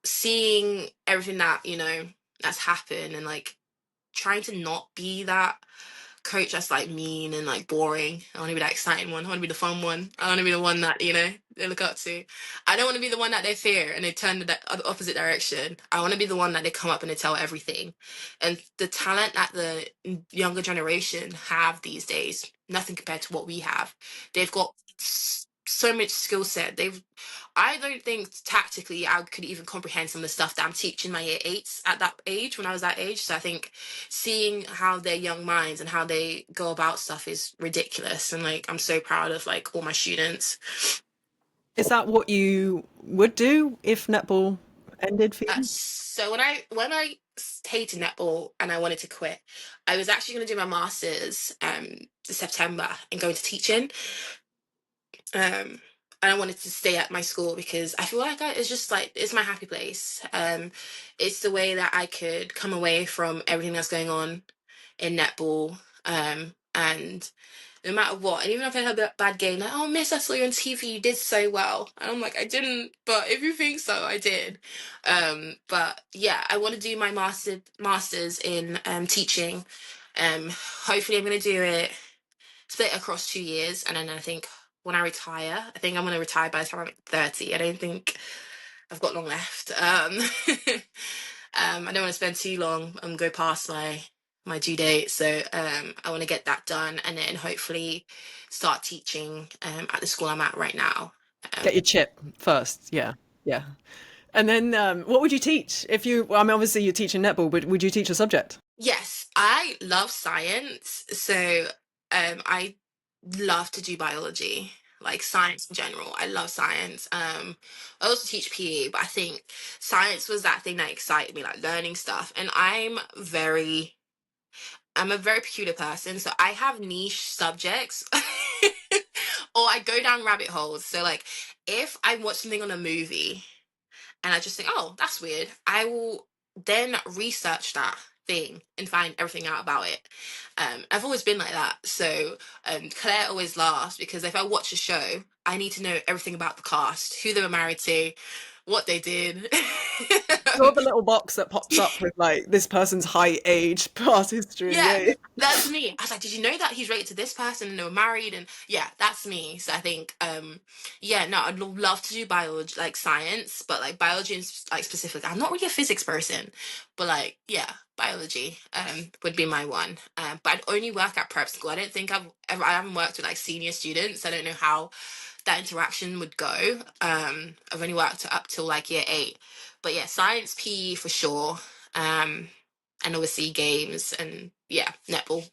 seeing everything that that's happened and like trying to not be that coach that's like mean and like boring. I want to be that exciting one. I want to be the fun one. I want to be the one that they look up to. I don't want to be the one that they fear and they turn the opposite direction. I want to be the one that they come up and they tell everything. And the talent that the younger generation have these days, nothing compared to what we have. They've got so much skill set. I don't think tactically I could even comprehend some of the stuff that I'm teaching my year eights at that age when I was that age. So I think seeing how their young minds and how they go about stuff is ridiculous. And like I'm so proud of like all my students. Is that what you would do if netball ended for you? So when I hated netball and I wanted to quit, I was actually going to do my masters September and go into teaching. Um, and I wanted to stay at my school because I feel like it's just like it's my happy place. It's the way that I could come away from everything that's going on in netball. And no matter what, and even if I had a bad game, like, oh, miss, I saw you on TV, you did so well. And I'm like, I didn't, but if you think so, I did. But yeah, I want to do my masters in teaching. Hopefully, I'm going to do it split across 2 years, and then I think when I retire, I think I'm going to retire by the time I'm like 30. I don't think I've got long left. I don't want to spend too long and go past my due date, so I want to get that done and then hopefully start teaching at the school I'm at right now. Get Um, your chip first, yeah, yeah. And then, what would you teach if you? Well, I mean, obviously you're teaching netball, but would you teach a subject? yes, I love science, so I love to do biology, like science in general. I love science. I also teach PE, but I think science was that thing that excited me, like learning stuff. And I'm a very peculiar person, so I have niche subjects. Or I go down rabbit holes. So like if I watch something on a movie and I just think, oh, that's weird, I will then research that thing and find everything out about it. I've always been like that. So Claire always laughs because if I watch a show, I need to know everything about the cast, who they were married to, what they did. You're the little box that pops up with like this person's height, age, past history. Yeah, Yeah, yeah. that's me. I was like, did you know that he's related to this person and they were married? And yeah, that's me. So I think, yeah, no, I'd love to do biology, like science, but like biology and like specific. I'm not really a physics person, but like, yeah, biology, would be my one. But I'd only work at prep school. I don't think I haven't worked with like senior students. I don't know how that interaction would go. I've only worked up till like year eight, but yeah, science, PE for sure. Um, and obviously games and yeah, netball.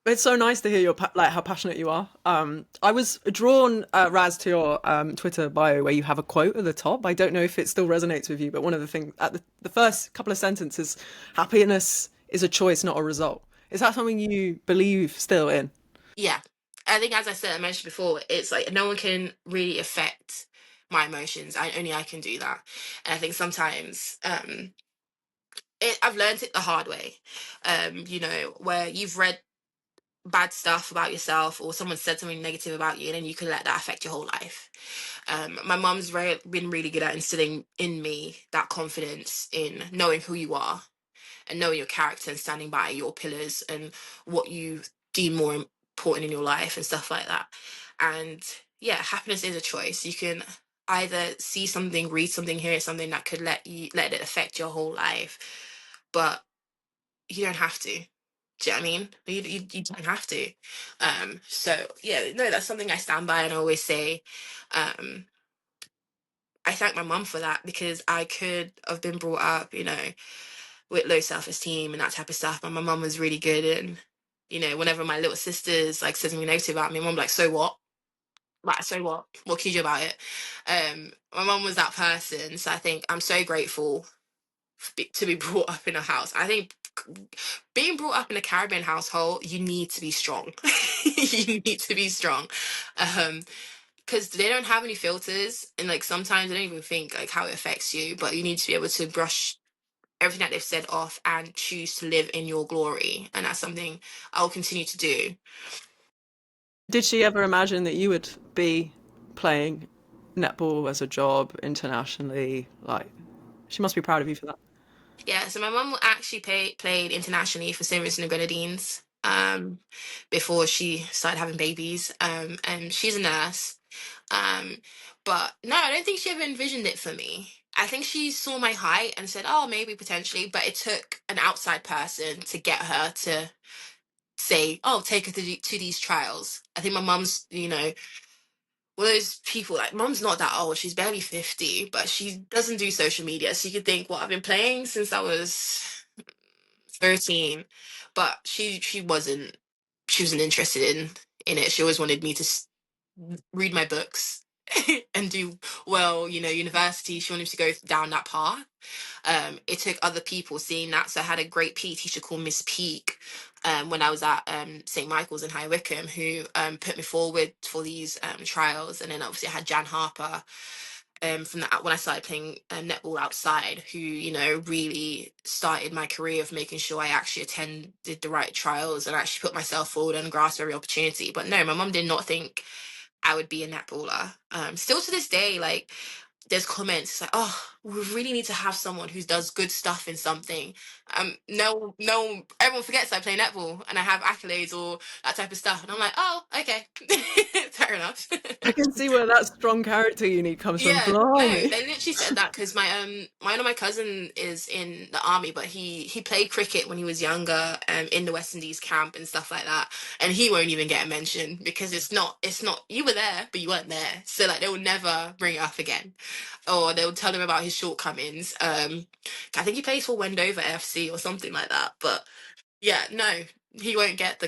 It's so nice to hear your like how passionate you are. I was drawn, Raz, to your Twitter bio where you have a quote at the top. I don't know if it still resonates with you, but one of the things at the first couple of sentences, happiness is a choice, not a result. Is that something you believe still in? Yeah. I think, as I said, I mentioned before, it's like no one can really affect my emotions. Only I can do that. And I think sometimes I've learned it the hard way. Where you've read bad stuff about yourself or someone said something negative about you, and then you can let that affect your whole life. My mum's been really good at instilling in me that confidence in knowing who you are and knowing your character and standing by your pillars and what you deem more important in your life and stuff like that. And yeah, happiness is a choice. You can either see something, read something, hear something that could let it affect your whole life, but you don't have to. Do you know what I mean? You don't have to. So yeah, no, that's something I stand by and I always say. Um, I thank my mum for that because I could have been brought up, with low self-esteem and that type of stuff. But my mum was really good, and whenever my little sisters like says something negative about me, mum like, so what? Like, so what? What can you do about it? My mum was that person, so I think I'm so grateful to be brought up in a house. I think being brought up in a Caribbean household, you need to be strong. You need to be strong. Because they don't have any filters, and like sometimes they don't even think like how it affects you, but you need to be able to brush everything that they've said off and choose to live in your glory, and that's something I'll continue to do. Did she ever imagine that you would be playing netball as a job internationally? Like, she must be proud of you for that. Yeah, so my mum actually played internationally for St. Vincent and Grenadines before she started having babies, and she's a nurse. um, but no, I don't think she ever envisioned it for me. I think she saw my height and said, oh, maybe potentially, but it took an outside person to get her to say, oh, take her to these trials. I think my mum's, one of those people, like, mum's not that old, she's barely 50, but she doesn't do social media, so you could think, well, I've been playing since I was 13, but she wasn't interested in it. She always wanted me to read my books and do well, university. She wanted to go down that path. It took other people seeing that. So I had a great PE teacher called Miss Peak, when I was at St. Michael's in High Wycombe, who put me forward for these trials. And then obviously I had Jan Harper, from when I started playing netball outside, who really started my career of making sure I actually attended the right trials and actually put myself forward and grasp every opportunity. But no, my mum did not think I would be a netballer. Still to this day, like, there's comments like, oh, we really need to have someone who does good stuff in something. No, no, everyone forgets I play netball and I have accolades or that type of stuff, and I'm like, oh, okay, fair enough. I can see where that strong character you need comes from. Yeah, no, Blimey. they literally said that because one of my cousin is in the army, but he played cricket when he was younger, in the West Indies camp and stuff like that, and he won't even get a mention because it's not you were there, but you weren't there, so like they will never bring it up again, or they'll tell him about his shortcomings. I think he plays for Wendover FC or something like that, but yeah, no, he won't get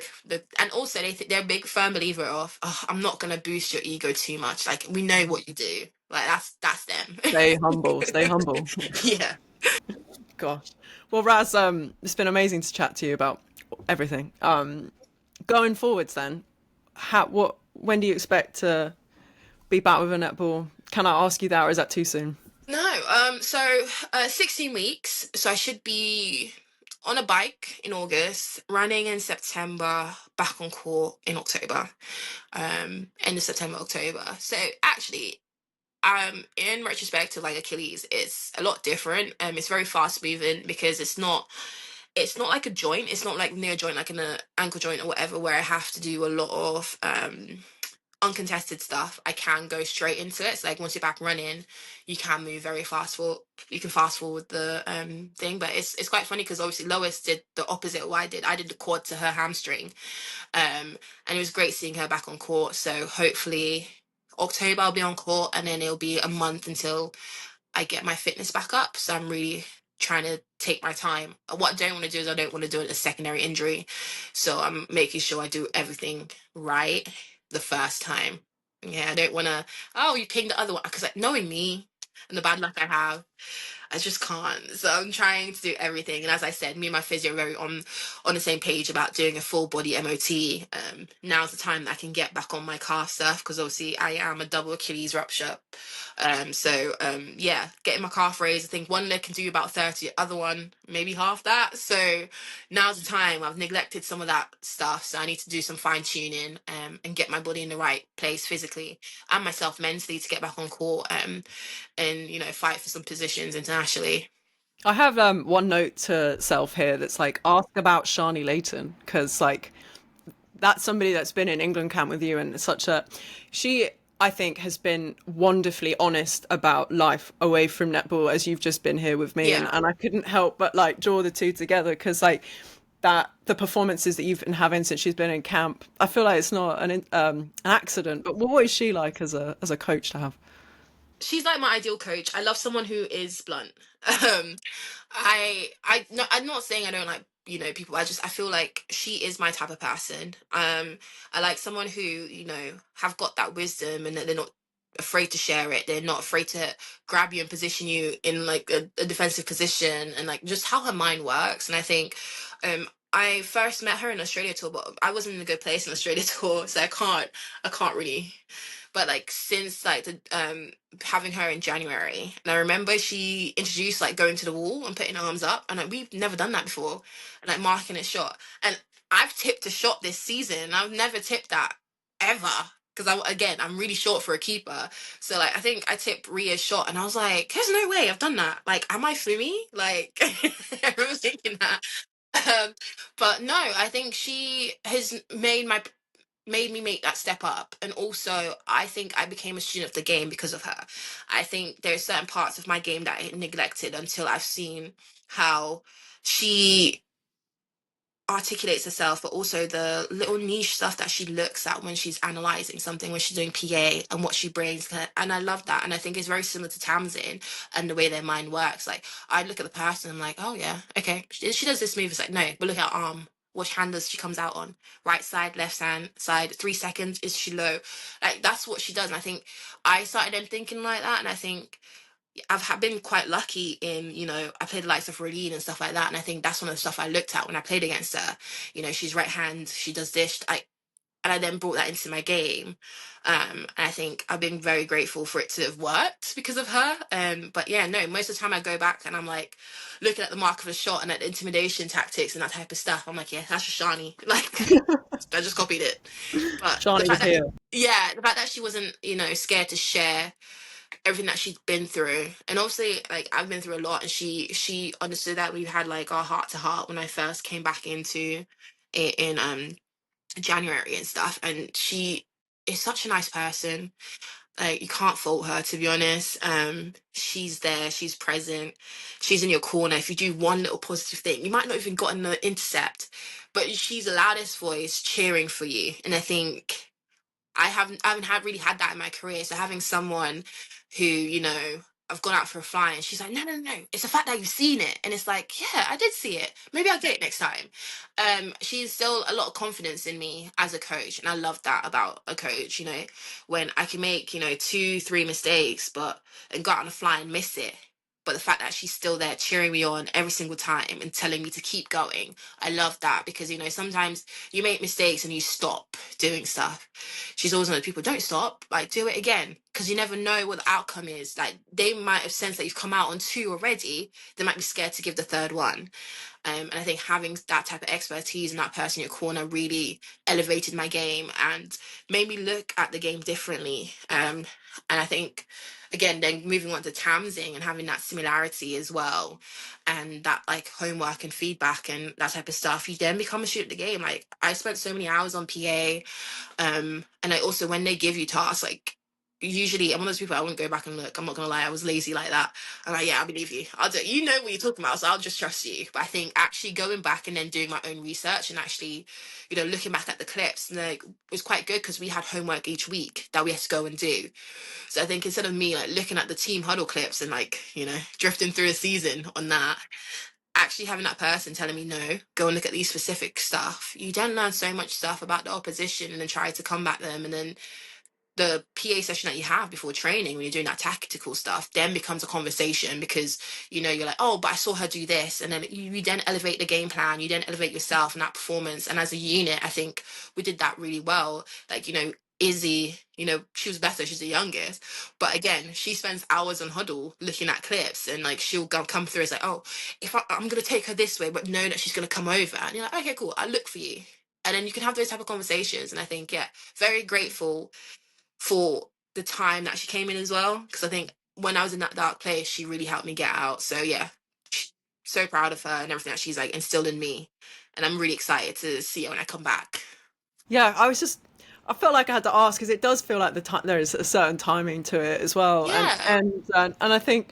and also they're a big firm believer of, oh, I'm not gonna boost your ego too much. Like, we know what you do. Like, that's them. Stay humble. Stay humble. Yeah. Gosh. Well, Raz, it's been amazing to chat to you about everything. Going forwards, then, when do you expect to be back with a netball? Can I ask you that, or is that too soon? No, so 16 weeks. So I should be on a bike in August, running in September, back on court in October. End of September, October. So actually, in retrospect to like Achilles, it's a lot different. It's very fast moving because it's not like a joint. It's not like near a joint, like in an ankle joint or whatever, where I have to do a lot of uncontested stuff. I can go straight into it. So like once you're back running, you can move very fast for you can fast forward the thing. But it's quite funny because obviously Lois did the opposite of what I did. I did the quad to her hamstring. And it was great seeing her back on court. So hopefully October I'll be on court, and then it'll be a month until I get my fitness back up. So I'm really trying to take my time. What I don't want to do is I don't want to do it a secondary injury. So I'm making sure I do everything right the first time. Yeah, I don't want to, oh, you ping the other one. Because like, knowing me and the bad luck I have, I just can't. So I'm trying to do everything. And as I said, me and my physio are very on the same page about doing a full body MOT. Now's the time that I can get back on my calf stuff because obviously I am a double Achilles rupture. Yeah, getting my calf raised. I think one leg can do about 30, other one maybe half that. So now's the time. I've neglected some of that stuff, so I need to do some fine tuning and get my body in the right place physically and myself mentally to get back on court and fight for some positions internationally. I have one note to self here that's like ask about Shani Layton because like that's somebody that's been in England camp with you and such a she I think has been wonderfully honest about life away from netball as you've just been here with me Yeah. and I couldn't help but like draw the two together because like that the performances that you've been having since she's been in camp I feel like it's not an accident but what is she like as a coach to have. She's like my ideal coach. I love someone who is blunt. Um, I no, I'm not saying I don't like people. I feel like she is my type of person. I like someone who have got that wisdom and that they're not afraid to share it. They're not afraid to grab you and position you in like a defensive position and like just how her mind works. And I think I first met her in Australia tour, but I wasn't in a good place in Australia tour, so I can't really. But like since like the having her in January, and I remember she introduced like going to the wall and putting her arms up, and like we've never done that before, and like marking a shot. And I've tipped a shot this season, and I've never tipped that ever. Because I'm really short for a keeper, so like I think I tipped Ria's shot, and I was like, "There's no way I've done that. Like, am I flummy?" Like, I remember thinking that. Um, but no, I think she has made me make that step up, and also I think I became a student of the game because of her. I think there are certain parts of my game that I neglected until I've seen how she articulates herself, but also the little niche stuff that she looks at when she's analyzing something, when she's doing PA and what she brings. And I love that. And I think it's very similar to Tamsin and the way their mind works. Like, I look at the person and I'm like, oh, yeah, okay. She does this move. It's like, no, but look at her arm. Which hand does she comes out on? Right side, left hand side, 3 seconds. Is she low? Like, that's what she does. And I think I started then thinking like that. And I think been quite lucky in, I played the likes of Rodine and stuff like that. And I think that's one of the stuff I looked at when I played against her. She's right hand, she does this. And I then brought that into my game. And I think I've been very grateful for it to have worked because of her. But yeah, no, most of the time I go back and I'm like looking at the mark of a shot and at the intimidation tactics and that type of stuff. I'm like, yeah, that's just Shani. Like, I just copied it. But the Shani was fact that, here. yeah, the fact that she wasn't, scared to share everything that she's been through, and obviously like I've been through a lot, and she understood that. We had like our heart to heart when I first came back into it in January and stuff, and she is such a nice person. Like, you can't fault her, to be honest. She's there, she's present, she's in your corner. If you do one little positive thing, you might not even gotten the intercept, but she's the loudest voice cheering for you. And I think I haven't really had that in my career. So having someone who, I've gone out for a fly and she's like, no, no, no, it's the fact that you've seen it. And it's like, yeah, I did see it. Maybe I'll get it next time. She's still a lot of confidence in me as a coach. And I love that about a coach, when I can make, two, three mistakes, and go out on a fly and miss it. But the fact that she's still there cheering me on every single time and telling me to keep going, I love that because, sometimes you make mistakes and you stop doing stuff. She's always one of the people, don't stop, like do it again. Because you never know what the outcome is. Like, they might have sensed that you've come out on two already. They might be scared to give the third one. And I think having that type of expertise and that person in your corner really elevated my game and made me look at the game differently. And I think, again, then moving on to Tamsing and having that similarity as well, and that like homework and feedback and that type of stuff, you then become a student of the game. Like, I spent so many hours on PA, and I also, when they give you tasks, like, usually I'm one of those people, I wouldn't go back and look. I'm not gonna lie, I was lazy like that. I'm like, yeah, I believe you. I'll do it. You know what you're talking about, so I'll just trust you. But I think actually going back and then doing my own research and actually, looking back at the clips, and like, it was quite good because we had homework each week that we had to go and do. So I think instead of me like looking at the team huddle clips and like, drifting through a season on that, actually having that person telling me, no, go and look at these specific stuff, you then learn so much stuff about the opposition and then try to combat them, and then the PA session that you have before training when you're doing that tactical stuff then becomes a conversation because you're like, oh, but I saw her do this, and then you then elevate the game plan, you then elevate yourself and that performance, and as a unit, I think we did that really well. Like, Izzy, she was better, she's the youngest, but again, she spends hours on huddle looking at clips, and like she'll come through as like, oh, if I'm gonna take her this way, but know that she's gonna come over, and you're like, okay, cool, I look for you. And then you can have those type of conversations, and I think, yeah, very grateful for the time that she came in as well, because I think when I was in that dark place, she really helped me get out. So yeah, so proud of her and everything that she's like instilled in me, and I'm really excited to see her when I come back. Yeah, I felt like I had to ask because it does feel like there is a certain timing to it as well, Yeah, and I think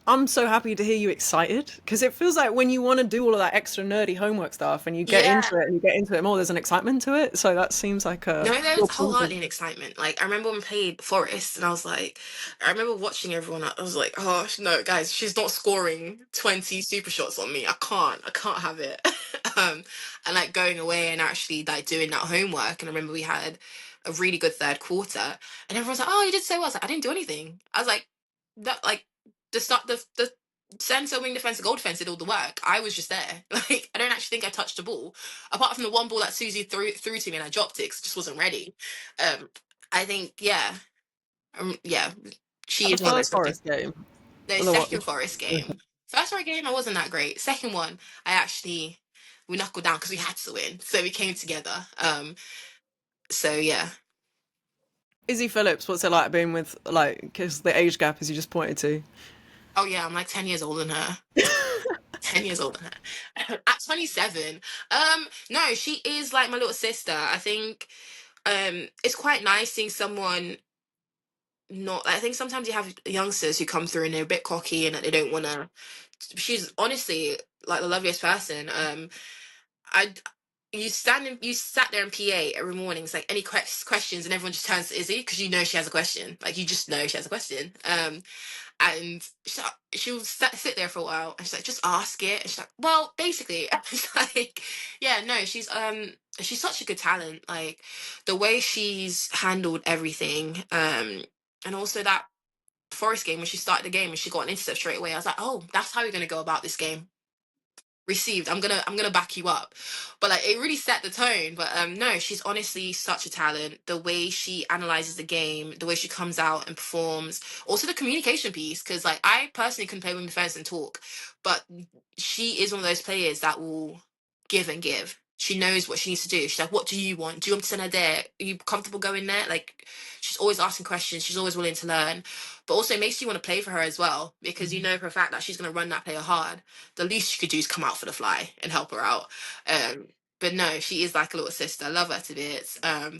I'm so happy to hear you excited because it feels like when you want to do all of that extra nerdy homework stuff and you get yeah. into it and you get into it more, there's an excitement to it. So that seems like No, a there's real positive. wholeheartedly an excitement. Like, I remember when we played Forest, and I was like, I remember watching everyone. I was like, oh no, guys, she's not scoring 20 super shots on me. I can't have it. um, and like going away and actually like doing that homework. And I remember we had a really good third quarter, and everyone's like, oh, you did so well. I was like, I didn't do anything. I was like, that like the center, wing defense, goal defense did all the work. I was just there. Like, I don't actually think I touched the ball, apart from the one ball that Susie threw to me and I dropped it 'cause I just wasn't ready. I think, yeah, yeah, At she the is one of first those. Forest game, The or the what? second Forest game, first Forest game, I wasn't that great. Second one, I actually we knuckled down because we had to win, so we came together. So yeah. Izzy Phillips, what's it like being with like because the age gap as you just pointed to? Oh yeah, I'm like 10 years older than her. 10 years older than her. At 27. No, she is like my little sister. I think it's quite nice seeing someone not. I think sometimes you have youngsters who come through and they're a bit cocky and that they don't want to. She's honestly like the loveliest person. I you sat there in PA every morning. It's like any questions, and everyone just turns to Izzy because you know she has a question. Like, you just know she has a question. And she'll sit there for a while, and she's like, just ask it. And she's like, well, basically, it's like, yeah, no, she's such a good talent. Like, the way she's handled everything, and also that Forest game when she started the game and she got an intercept straight away. I was like, oh, that's how you're gonna go about this game. Received. I'm gonna back you up. But like, it really set the tone. But no, she's honestly such a talent. The way she analyzes the game, the way she comes out and performs, also the communication piece, because like I personally couldn't play with defense and talk, but she is one of those players that will give and give. She knows what she needs to do. She's like, what do you want? Do you want to send her there? Are you comfortable going there? Like, she's always asking questions, she's always willing to learn. But also it makes you want to play for her as well, because you know for a fact that she's gonna run that player hard. The least you could do is come out for the fly and help her out. Um, but no, she is like a little sister. I love her to bits. I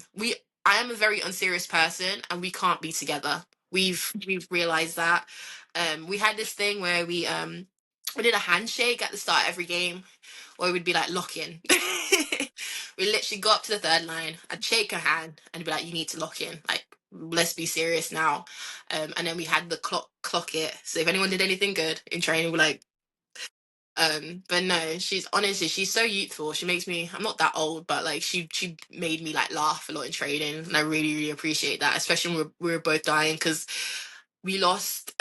am a very unserious person, and we can't be together. We've realized that. We had this thing where we did a handshake at the start of every game, where we'd be like lock in. We literally go up to the third line. I'd shake her hand and be like, "You need to lock in. Like, let's be serious now." And then we had the clock it. So if anyone did anything good in training, we're like, but no, she's so youthful. She makes me, I'm not that old, but like she made me like laugh a lot in training, and I really, really appreciate that, especially when we were both dying because we lost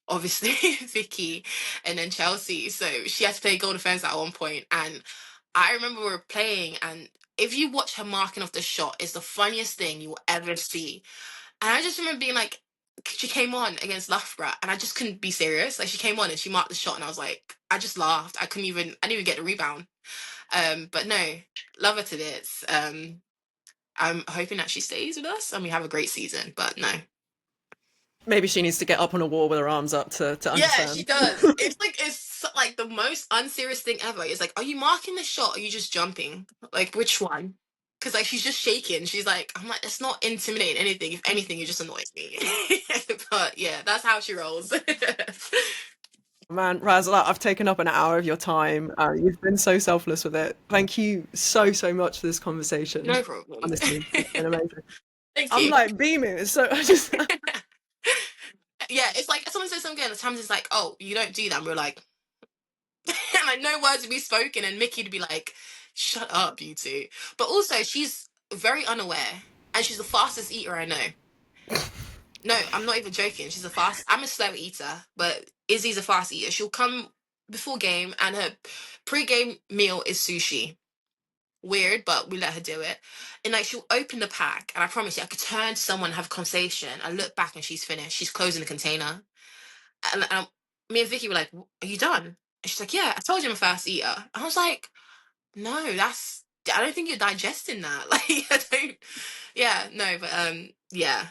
obviously Vicky and then Chelsea. So she had to play goal defense at one point, and I remember we were playing, and if you watch her marking off the shot, it's the funniest thing you will ever see. And I just remember being like, she came on against Loughborough, and I just couldn't be serious. Like, she came on and she marked the shot, and I was like, I just laughed. I didn't even get the rebound. But no, love her to bits. I'm hoping that she stays with us and we have a great season. But no, Maybe she needs to get up on a wall with her arms up to yeah, she understand. does. It's like the most unserious thing ever. It's like, are you marking the shot? Or are you just jumping? Like, which one? Because like she's just shaking. She's like, I'm like, it's not intimidating anything. If anything, it just annoys me. But yeah, that's how she rolls. Man, Raz, like, I've taken up an hour of your time. You've been so selfless with it. Thank you so much for this conversation. No problem. Honestly, it's been amazing. Thank I'm you. like beaming. So I just Yeah, it's like someone says something, and sometimes it's like, oh, you don't do that. And we're like, and like no words would be spoken, and Mickey would be like, shut up, you two. But also, she's very unaware. and she's the fastest eater I know. No, I'm not even joking. She's a fast. I'm a slow eater, but Izzy's a fast eater. She'll come before game, and her pre-game meal is sushi. Weird, but we let her do it. And like she'll open the pack, and I promise you, I could turn to someone and have a conversation. I look back and she's finished. She's closing the container, and me and Vicky were like, "Are you done?" And she's like, "Yeah, I told you I'm a fast eater." I was like, "No, that's. I don't think you're digesting that. Like, I don't. Yeah, no, but yeah, we got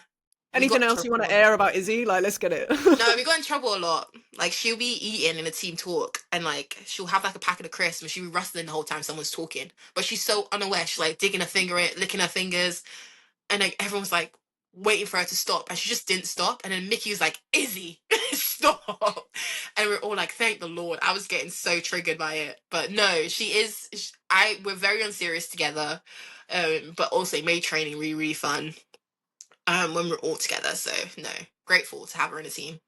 Anything in else you want to trouble. air about Izzy? Like, let's get it. No, we got in trouble a lot. Like she'll be eating in a team talk, and like she'll have like a packet of crisps, and she'll be rustling the whole time someone's talking. But she's so unaware. She's like digging her finger in, licking her fingers, and like everyone's like waiting for her to stop, and she just didn't stop. And then Mickey was like, "Izzy, stop!" And we're all like, "Thank the Lord." I was getting so triggered by it, but no, she is. We're very unserious together, but also it made training really really fun. When we're all together, so no, grateful to have her in the team.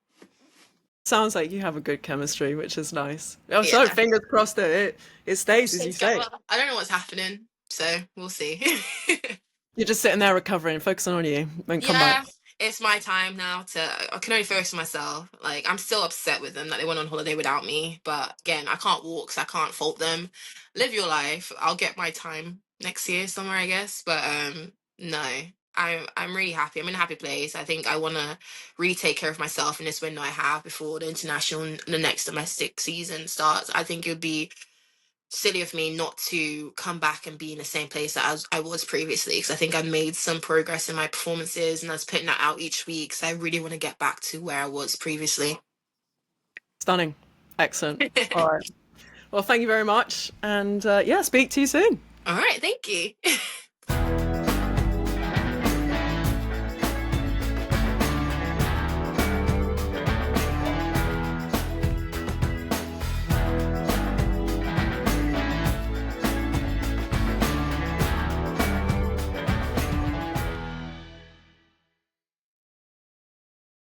Sounds like you have a good chemistry, which is nice. Oh, so Yeah. fingers crossed that it stays as Stay you together. say. I don't know what's happening, so we'll see. You're just sitting there recovering, focusing on you, then come back. Yeah, it's my time now to. I can only focus on myself. Like I'm still upset with them that they went on holiday without me, but again, I can't walk, so I can't fault them. Live your life. I'll get my time next year somewhere, I guess. But no. I'm really happy. I'm in a happy place. I think I want to really take care of myself in this window I have before the international and the next domestic season starts. I think it would be silly of me not to come back and be in the same place that I was previously, because I think I made some progress in my performances and I was putting that out each week. So I really want to get back to where I was previously. Stunning. Excellent. All right. Well, thank you very much. And yeah, speak to you soon. All right, thank you.